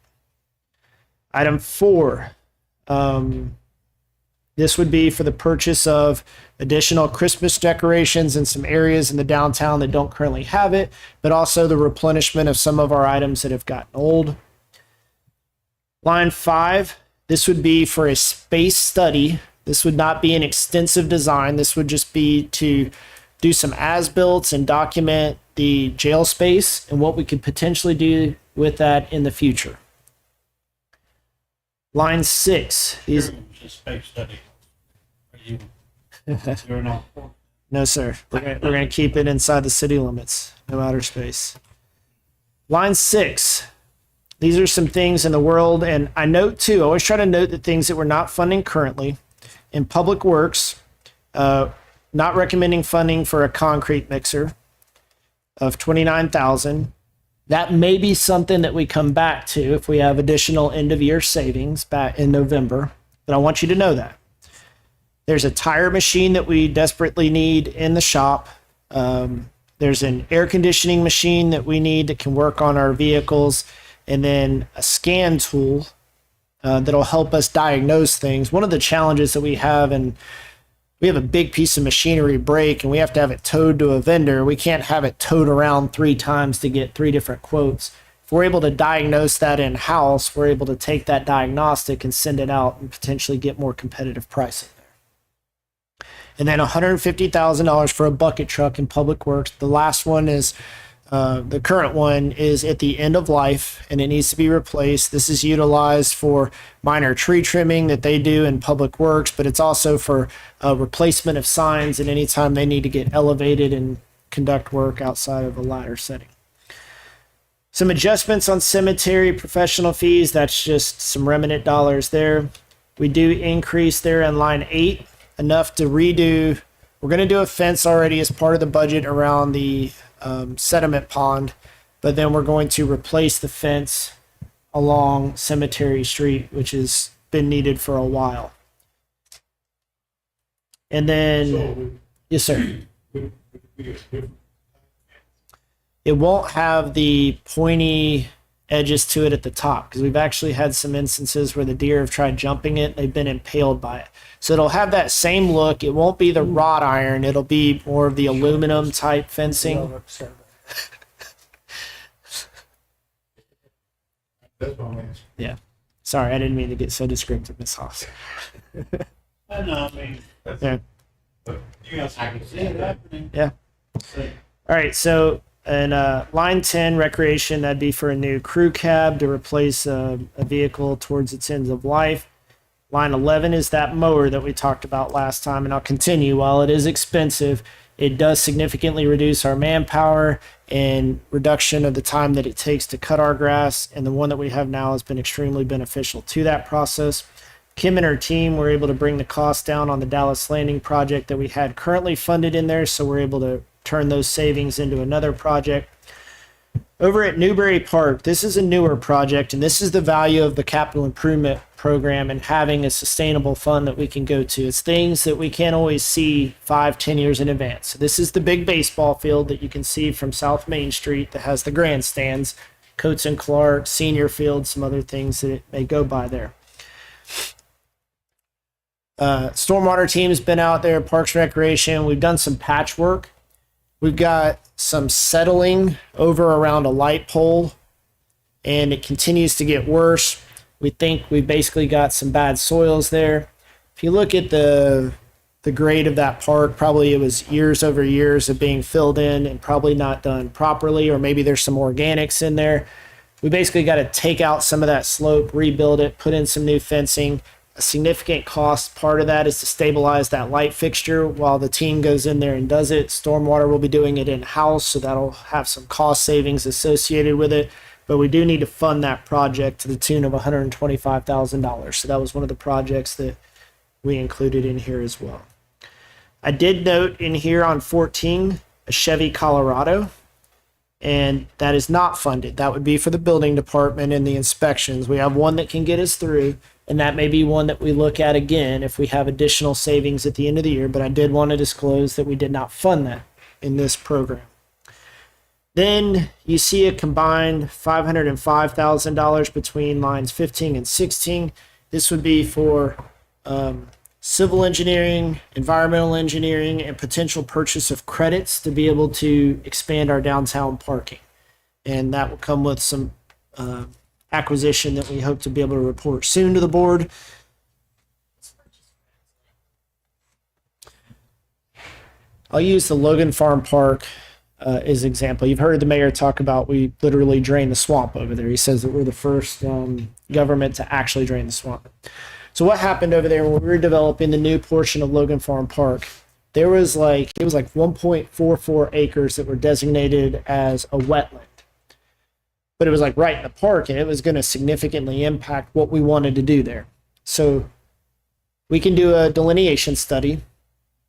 Item 4, this would be for the purchase of additional Christmas decorations in some areas in the downtown that don't currently have it, but also the replenishment of some of our items that have gotten old. Line 5, this would be for a space study. This would not be an extensive design. This would just be to do some as-built and document the jail space and what we could potentially do with that in the future. Line 6. These, It's a space study. Are you, you're not. no, sir. We're gonna keep it inside the city limits, no outer space. Line 6. These are some things in the world, and I note too, I always try to note the things that we're not funding currently. In Public Works, not recommending funding for a concrete mixer of $29,000. That may be something that we come back to if we have additional end of year savings back in November, but I want you to know that. There's a tire machine that we desperately need in the shop. There's an air conditioning machine that we need that can work on our vehicles, and then a scan tool that'll help us diagnose things. One of the challenges that we have, and we have a big piece of machinery break and we have to have it towed to a vendor. We can't have it towed around 3 times to get 3 different quotes. If we're able to diagnose that in-house, we're able to take that diagnostic and send it out and potentially get more competitive pricing there. And then $150,000 for a bucket truck in Public Works. The last one is, the current one is at the end of life and it needs to be replaced. This is utilized for minor tree trimming that they do in Public Works, but it's also for replacement of signs and anytime they need to get elevated and conduct work outside of a ladder setting. Some adjustments on cemetery professional fees. That's just some remnant dollars there. We do increase there in line 8 enough to redo. We're going to do a fence already as part of the budget around the sediment pond, but then we're going to replace the fence along Cemetery Street, which has been needed for a while. And then, yes, sir. It won't have the pointy edges to it at the top because we've actually had some instances where the deer have tried jumping it. They've been impaled by it. So it'll have that same look. It won't be the wrought iron. It'll be more of the aluminum type fencing. Yeah. Sorry, I didn't mean to get so descriptive, Miss Haas. I know, I mean, Yeah. you guys, I can see it happening. Yeah. All right. So, and line 10, recreation, that'd be for a new crew cab to replace a vehicle towards its end of life. Line 11 is that mower that we talked about last time, and I'll continue. While it is expensive, it does significantly reduce our manpower and reduction of the time that it takes to cut our grass, and the one that we have now has been extremely beneficial to that process. Kim and her team were able to bring the cost down on the Dallas Landing project that we had currently funded in there, so we're able to turn those savings into another project. Over at Newberry Park, this is a newer project, and this is the value of the capital improvement program and having a sustainable fund that we can go to. It's things that we can't always see 5-10 years in advance. So this is the big baseball field that you can see from South Main Street that has the grandstands, Coates and Clark, Senior Field, some other things that may go by there. Stormwater team has been out there, Parks and Recreation. We've done some patchwork. We've got some settling over around a light pole, and it continues to get worse. We think we basically got some bad soils there. If you look at the grade of that park, probably it was years over years of being filled in and probably not done properly, or maybe there's some organics in there. We basically got to take out some of that slope, rebuild it, put in some new fencing. A significant cost part of that is to stabilize that light fixture while the team goes in there and does it. Stormwater will be doing it in-house, so that'll have some cost savings associated with it. But we do need to fund that project to the tune of $125,000. So that was one of the projects that we included in here as well. I did note in here on 14, a Chevy Colorado, and that is not funded. That would be for the building department and the inspections. We have one that can get us through, and that may be one that we look at again if we have additional savings at the end of the year, but I did want to disclose that we did not fund that in this program. Then you see a combined $505,000 between lines 15 and 16. This would be for civil engineering, environmental engineering, and potential purchase of credits to be able to expand our downtown parking. And that will come with some acquisition that we hope to be able to report soon to the board. I'll use the Logan Farm Park as an example. You've heard the mayor talk about we literally drain the swamp over there. He says that we're the first government to actually drain the swamp. So what happened over there when we were developing the new portion of Logan Farm Park? It was like 1.44 acres that were designated as a wetland. But it was like right in the park, and it was going to significantly impact what we wanted to do there. So we can do a delineation study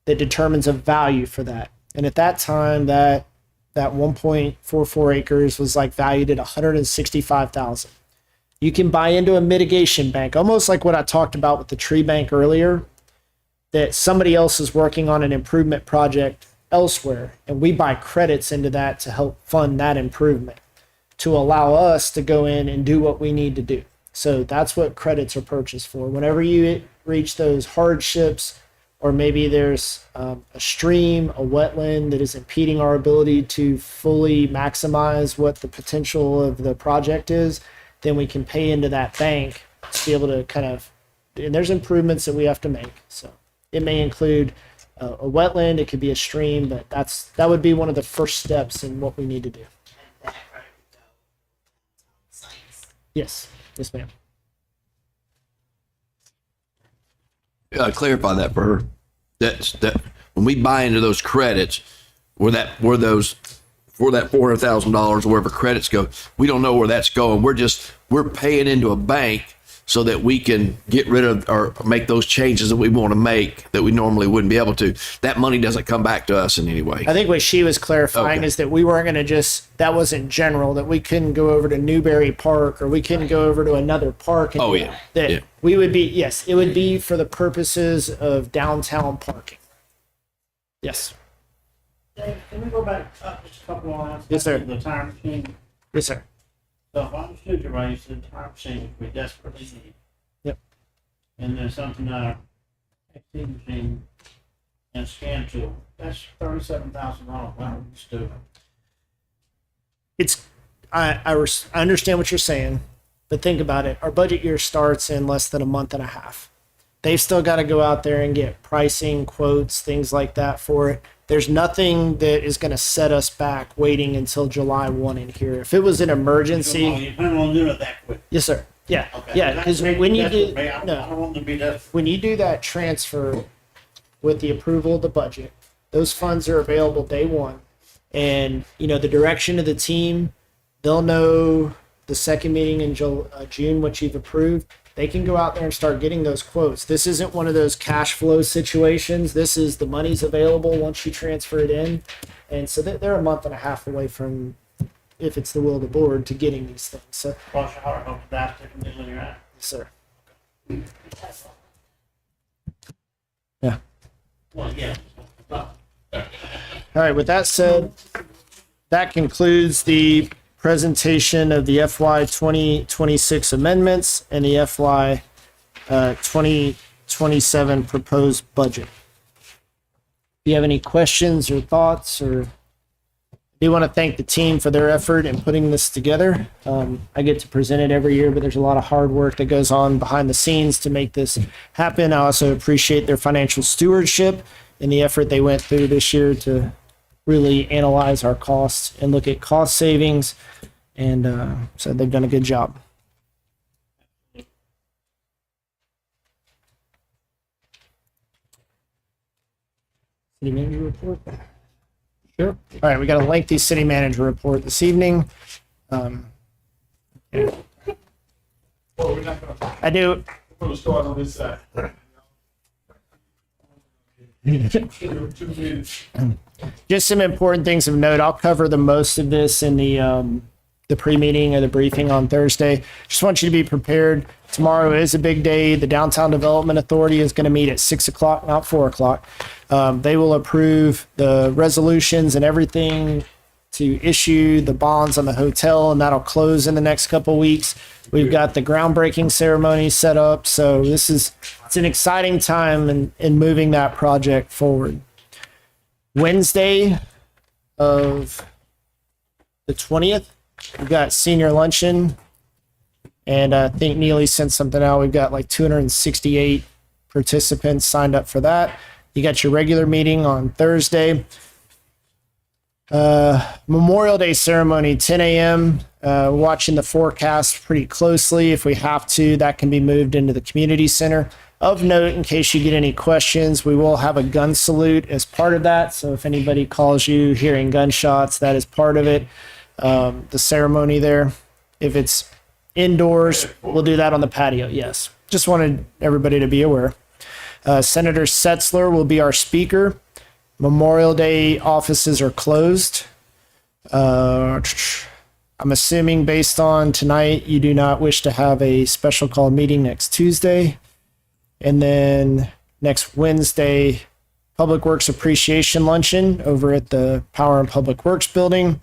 that determines a value for that. And at that time, that 1.44 acres was like valued at $165,000. You can buy into a mitigation bank, almost like what I talked about with the tree bank earlier, that somebody else is working on an improvement project elsewhere, and we buy credits into that to help fund that improvement, to allow us to go in and do what we need to do. So that's what credits are purchased for. Whenever you reach those hardships, or maybe there's a stream, a wetland that is impeding our ability to fully maximize what the potential of the project is, then we can pay into that bank to be able to kind of, and there's improvements that we have to make. So it may include a wetland, it could be a stream, but that would be one of the first steps in what we need to do. Yes, ma'am. Clarify that for her. That when we buy into those credits, where that $400,000 or wherever credits go, we don't know where that's going. We're paying into a bank so that we can get rid of or make those changes that we want to make that we normally wouldn't be able to. That money doesn't come back to us in any way. I think what she was clarifying is that we weren't going to that wasn't general, that we couldn't go over to Newberry Park or we couldn't go over to another park. And we would be, yes, it would be for the purposes of downtown parking. Yes. Dave, can we go back up just a couple of lines? Yes, sir. The tire machine. Yes, sir. So if I understood you right, you said tire machine we desperately need. Yep. And there's something XT machine and scan tool. That's $37,000. Why don't we just do it? I understand what you're saying, but think about it. Our budget year starts in less than a month and a half. They've still got to go out there and get pricing, quotes, things like that for it. There's nothing that is going to set us back waiting until July 1 in here. If it was an emergency. You plan on doing it that quick? Yes, sir. Yeah. Okay. Yeah. Because when you do, I don't want them to be desperate. when you do that transfer with the approval of the budget, those funds are available day one. And, the direction of the team, they'll know the second meeting in June, what you've approved. They can go out there and start getting those quotes. This isn't one of those cash flow situations. This is the money's available once you transfer it in. And so they're a month and a half away from, if it's the will of the board, to getting these things. So, Cross your heart, hope the bastard can do when you're at. sir. Well, yeah. All right, with that said, that concludes the presentation of the FY 2026 amendments and the FY 2027 proposed budget. If you have any questions or thoughts, or I do want to thank the team for their effort in putting this together. I get to present it every year, but there's a lot of hard work that goes on behind the scenes to make this happen. I also appreciate their financial stewardship and the effort they went through this year to really analyze our costs and look at cost savings. And so they've done a good job. City manager report? Sure. All right, we got a lengthy city manager report this evening. Well, we're not gonna, I do. we're gonna start on this side. 2 minutes. Just some important things of note. I'll cover the most of this in the pre-meeting or the briefing on Thursday. Just want you to be prepared. Tomorrow is a big day. The Downtown Development Authority is going to meet at 6 o'clock, not 4 o'clock. They will approve the resolutions and everything to issue the bonds on the hotel, and that'll close in the next couple weeks. We've got the groundbreaking ceremony set up. So it's an exciting time in moving that project forward. Wednesday of the 20th, we've got senior luncheon, and I think Neely sent something out. We've got like 268 participants signed up for that. You got your regular meeting on Thursday. Memorial Day ceremony, 10 a.m. Watching the forecast pretty closely. If we have to, that can be moved into the community center. Of note, in case you get any questions, we will have a gun salute as part of that. So if anybody calls you hearing gunshots, that is part of it. The ceremony there. If it's indoors, we'll do that on the patio. Yes. Just wanted everybody to be aware. Senator Setzler will be our speaker. Memorial Day offices are closed. I'm assuming based on tonight, you do not wish to have a special call meeting next Tuesday. And then next Wednesday, Public Works Appreciation Luncheon over at the Power and Public Works Building.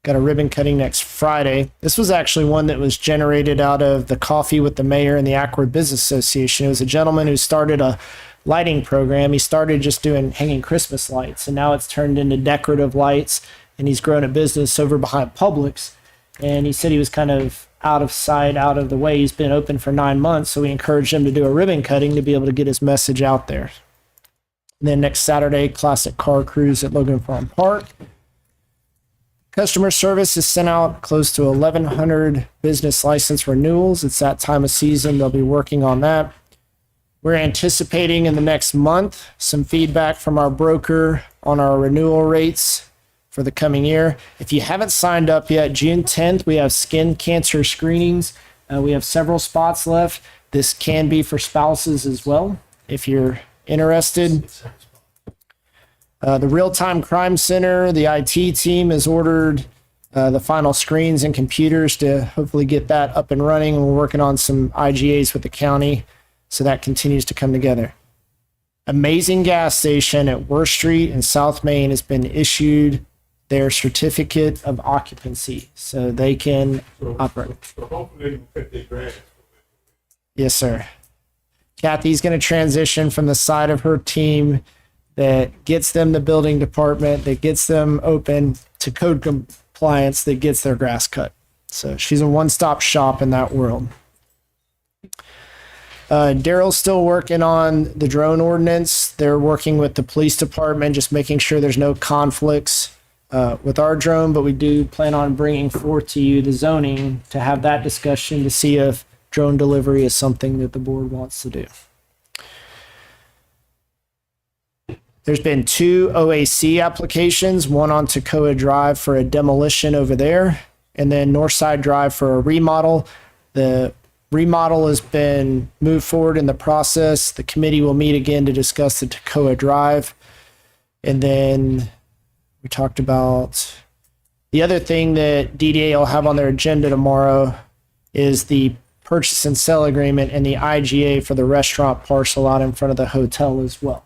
Got a ribbon cutting next Friday. This was actually one that was generated out of the Coffee with the Mayor and the Acworth Business Association. It was a gentleman who started a lighting program. He started just doing hanging Christmas lights, and now it's turned into decorative lights, and he's grown a business over behind Publix. And he said he was kind of out of sight, out of the way. He's been open for 9 months, so we encouraged him to do a ribbon cutting to be able to get his message out there. And then next Saturday, classic car cruise at Logan Farm Park. Customer service has sent out close to 1,100 business license renewals. It's that time of season. They'll be working on that. We're anticipating in the next month some feedback from our broker on our renewal rates for the coming year. If you haven't signed up yet, June 10th, we have skin cancer screenings. We have several spots left. This can be for spouses as well, if you're interested. The Real-Time Crime Center, the IT team has ordered the final screens and computers to hopefully get that up and running. We're working on some IGAs with the county, so that continues to come together. Amazing Gas Station at Worth Street in South Main has been issued their certificate of occupancy, so they can operate. So hopefully they can cut their grass. Yes, sir. Kathy's going to transition from the side of her team that gets them the building department, that gets them open to code compliance, that gets their grass cut. So she's a one-stop shop in that world. Daryl's still working on the drone ordinance. They're working with the police department, just making sure there's no conflicts with our drone, but we do plan on bringing forth to you the zoning to have that discussion to see if drone delivery is something that the board wants to do. There's been 2 OAC applications, one on Toccoa Drive for a demolition over there, and then Northside Drive for a remodel. The remodel has been moved forward in the process. The committee will meet again to discuss the Toccoa Drive. And then we talked about the other thing that DDA will have on their agenda tomorrow is the purchase and sell agreement and the IGA for the restaurant parcel out in front of the hotel as well.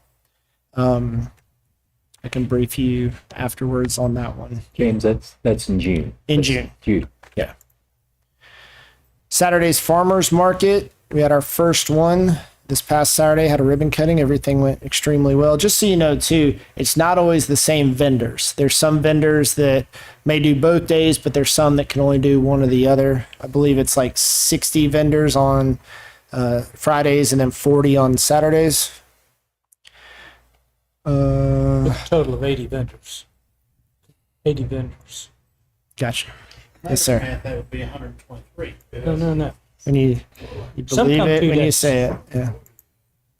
I can brief you afterwards on that one. James, that's in June. In June. June. Yeah. Saturday's farmers market. We had our first one this past Saturday, had a ribbon cutting. Everything went extremely well. Just so you know, too, it's not always the same vendors. There's some vendors that may do both days, but there's some that can only do one or the other. I believe it's like 60 vendors on Fridays and then 40 on Saturdays. With a total of 80 vendors. 80 vendors. Gotcha. Yes, sir. That would be 123. No. When you Some believe come it 2 when you days. say it. Yeah.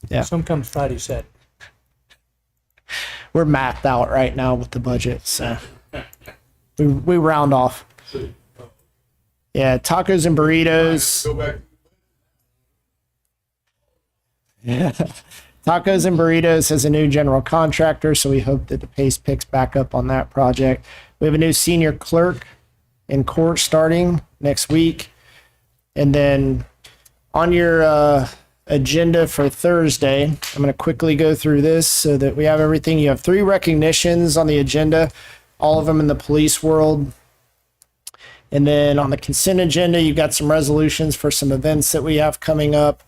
Yeah. Some comes Friday, Saturday. We're mathed out right now with the budget, so we round off. Yeah, tacos and burritos. Go back. Yeah. Tacos and Burritos has a new general contractor, so we hope that the pace picks back up on that project. We have a new senior clerk in court starting next week. And then on your agenda for Thursday, I'm going to quickly go through this so that we have everything. You have 3 recognitions on the agenda, all of them in the police world. And then on the consent agenda, you've got some resolutions for some events that we have coming up.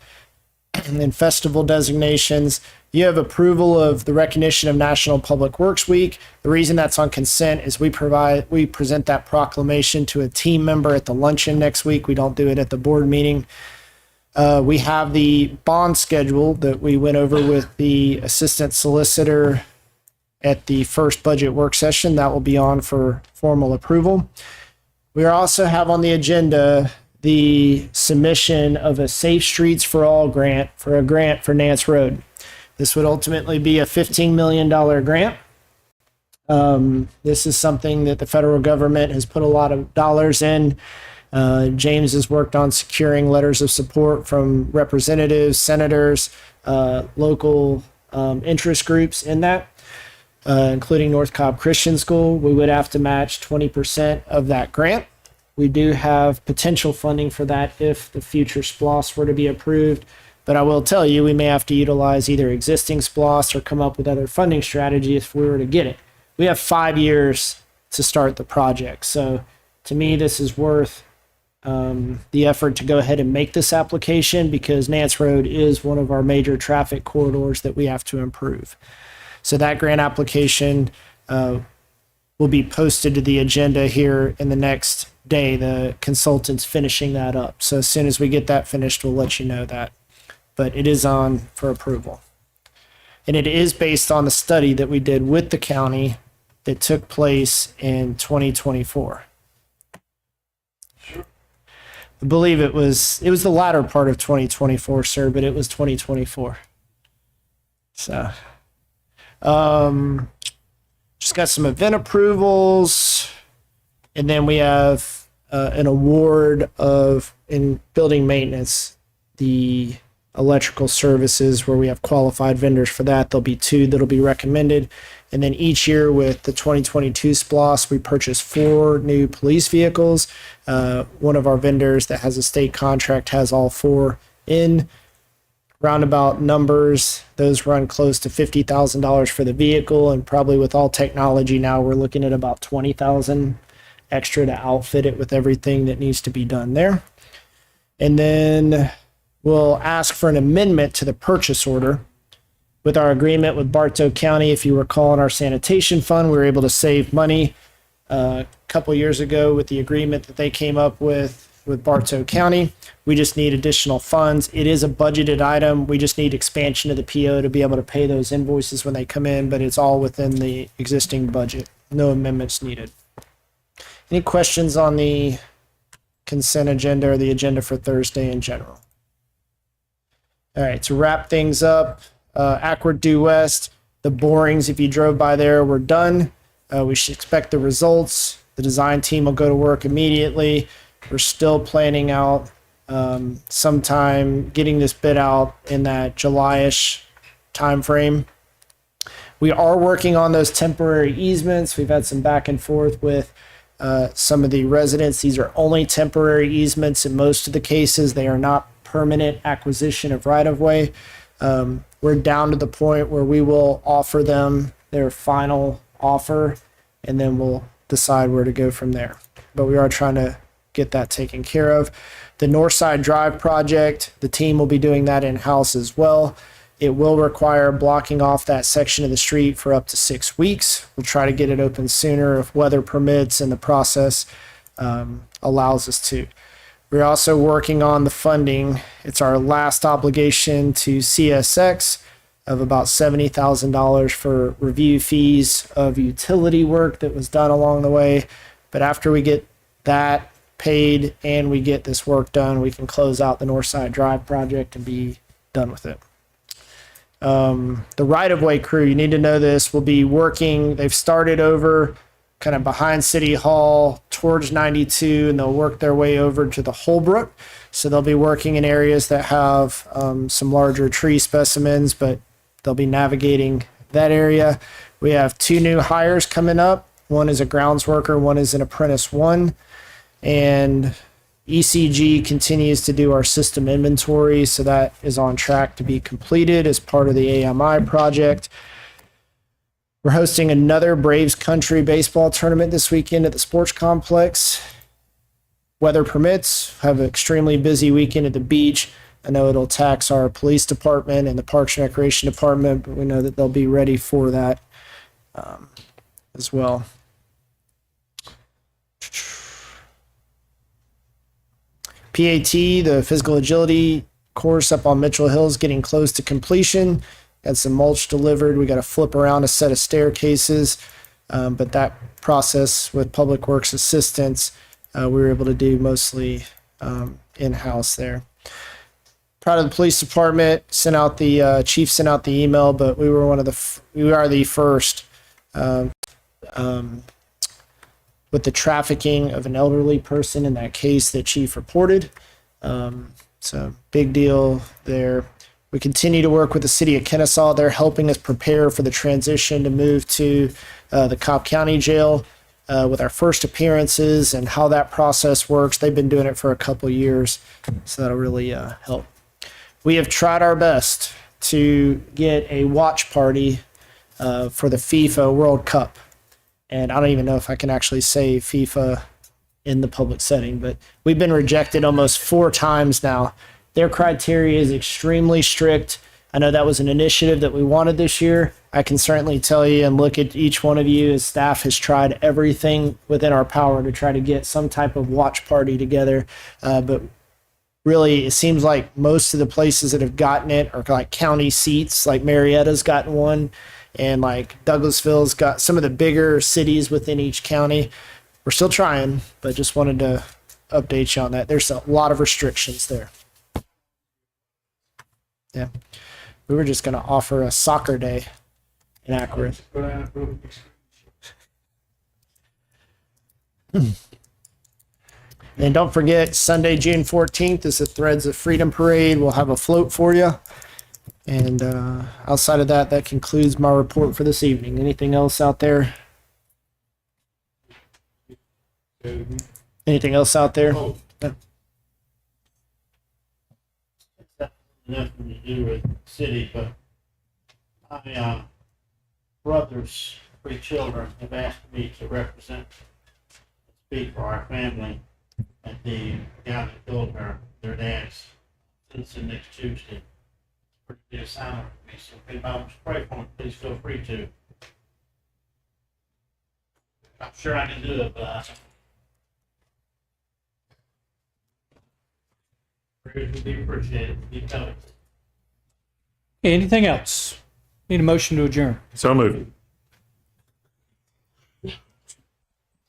And festival designations. You have approval of the recognition of National Public Works Week. The reason that's on consent is we present that proclamation to a team member at the luncheon next week. We don't do it at the board meeting. We have the bond schedule that we went over with the assistant solicitor at the first budget work session. That will be on for formal approval. We also have on the agenda the submission of a Safe Streets for All grant for Nance Road. This would ultimately be a $15 million grant. This is something that the federal government has put a lot of dollars in. James has worked on securing letters of support from representatives, senators, local interest groups in that, including North Cobb Christian School. We would have to match 20% of that grant. We do have potential funding for that if the future SPLOS were to be approved. But I will tell you, we may have to utilize either existing SPLOS or come up with other funding strategies if we were to get it. We have 5 years to start the project. So to me, this is worth the effort to go ahead and make this application because Nance Road is one of our major traffic corridors that we have to improve. So that grant application will be posted to the agenda here in the next day. The consultant's finishing that up. So as soon as we get that finished, we'll let you know that. But it is on for approval. And it is based on the study that we did with the county that took place in 2024. I believe it was the latter part of 2024, sir, but it was 2024. So, just got some event approvals, and then we have an award in building maintenance, the electrical services where we have qualified vendors for that. There'll be 2 that'll be recommended. And then each year with the 2022 SPLOS, we purchase 4 new police vehicles. One of our vendors that has a state contract has all 4 in. Roundabout numbers, those run close to $50,000 for the vehicle. And probably with all technology now, we're looking at about $20,000 extra to outfit it with everything that needs to be done there. And then we'll ask for an amendment to the purchase order. With our agreement with Bartow County, if you recall, in our sanitation fund, we were able to save money a couple years ago with the agreement that they came up with Bartow County. We just need additional funds. It is a budgeted item. We just need expansion of the PO to be able to pay those invoices when they come in, but it's all within the existing budget. No amendments needed. Any questions on the consent agenda or the agenda for Thursday in general? All right, to wrap things up, Acworth Due West, the borings, if you drove by there, were done. We should expect the results. The design team will go to work immediately. We're still planning out sometime getting this bid out in that July-ish timeframe. We are working on those temporary easements. We've had some back and forth with some of the residents. These are only temporary easements in most of the cases. They are not permanent acquisition of right-of-way. We're down to the point where we will offer them their final offer, and then we'll decide where to go from there. But we are trying to get that taken care of. The Northside Drive project, the team will be doing that in-house as well. It will require blocking off that section of the street for up to 6 weeks. We'll try to get it open sooner if weather permits and the process allows us to. We're also working on the funding. It's our last obligation to CSX of about $70,000 for review fees of utility work that was done along the way. But after we get that paid and we get this work done, we can close out the Northside Drive project and be done with it. The right-of-way crew, you need to know this, will be working. They've started over kind of behind City Hall towards 92, and they'll work their way over to the Holbrook. So they'll be working in areas that have some larger tree specimens, but they'll be navigating that area. We have 2 new hires coming up. One is a grounds worker, one is an apprentice 1. And ECG continues to do our system inventory, so that is on track to be completed as part of the AMI project. We're hosting another Braves Country baseball tournament this weekend at the sports complex. Weather permits, have an extremely busy weekend at the beach. I know it'll tax our police department and the Parks and Recreation department, but we know that they'll be ready for that as well. PAT, the physical agility course up on Mitchell Hills getting close to completion. Got some mulch delivered. We got to flip around a set of staircases. But that process with Public Works assistance, we were able to do mostly in-house there. Proud of the police department. Sent out the chief sent out the email, but we were we are the first with the trafficking of an elderly person in that case that chief reported. So big deal there. We continue to work with the city of Kennesaw. They're helping us prepare for the transition to move to the Cobb County Jail with our first appearances and how that process works. They've been doing it for a couple of years, so that'll really help. We have tried our best to get a watch party for the FIFA World Cup. And I don't even know if I can actually say FIFA in the public setting, but we've been rejected almost 4 times now. Their criteria is extremely strict. I know that was an initiative that we wanted this year. I can certainly tell you and look at each one of you as staff has tried everything within our power to try to get some type of watch party together. But really, it seems like most of the places that have gotten it are like county seats, like Marietta's gotten one, and like Douglasville's got some of the bigger cities within each county. We're still trying, but just wanted to update you on that. There's a lot of restrictions there. Yeah. We were just going to offer a soccer day in Acworth. And don't forget, Sunday, June 14th is the Threads of Freedom Parade. We'll have a float for you. And outside of that, that concludes my report for this evening. Anything else out there? Anything else out there? Oh. No. Nothing to do with the city, but my brother's 3 children have asked me to represent, speak for our family at the guy that killed their dad's citizen next Tuesday. Pretty good assignment for me, so if anybody wants to pray for me, please feel free to. I'm sure I can do it, but prayers would be appreciated. Keep coming. Anything else? Need a motion to adjourn. So moved.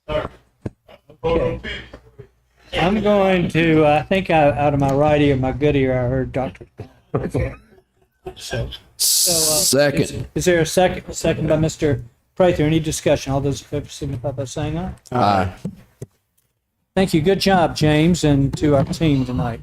Sir. Okay. I'm going to, I think out of my right ear, my good ear, I heard Dr. Second. Is there a second? A second by Mr. Prather. Any discussion? All those in favor signify by saying aye. Aye. Thank you. Good job, James, and to our team tonight.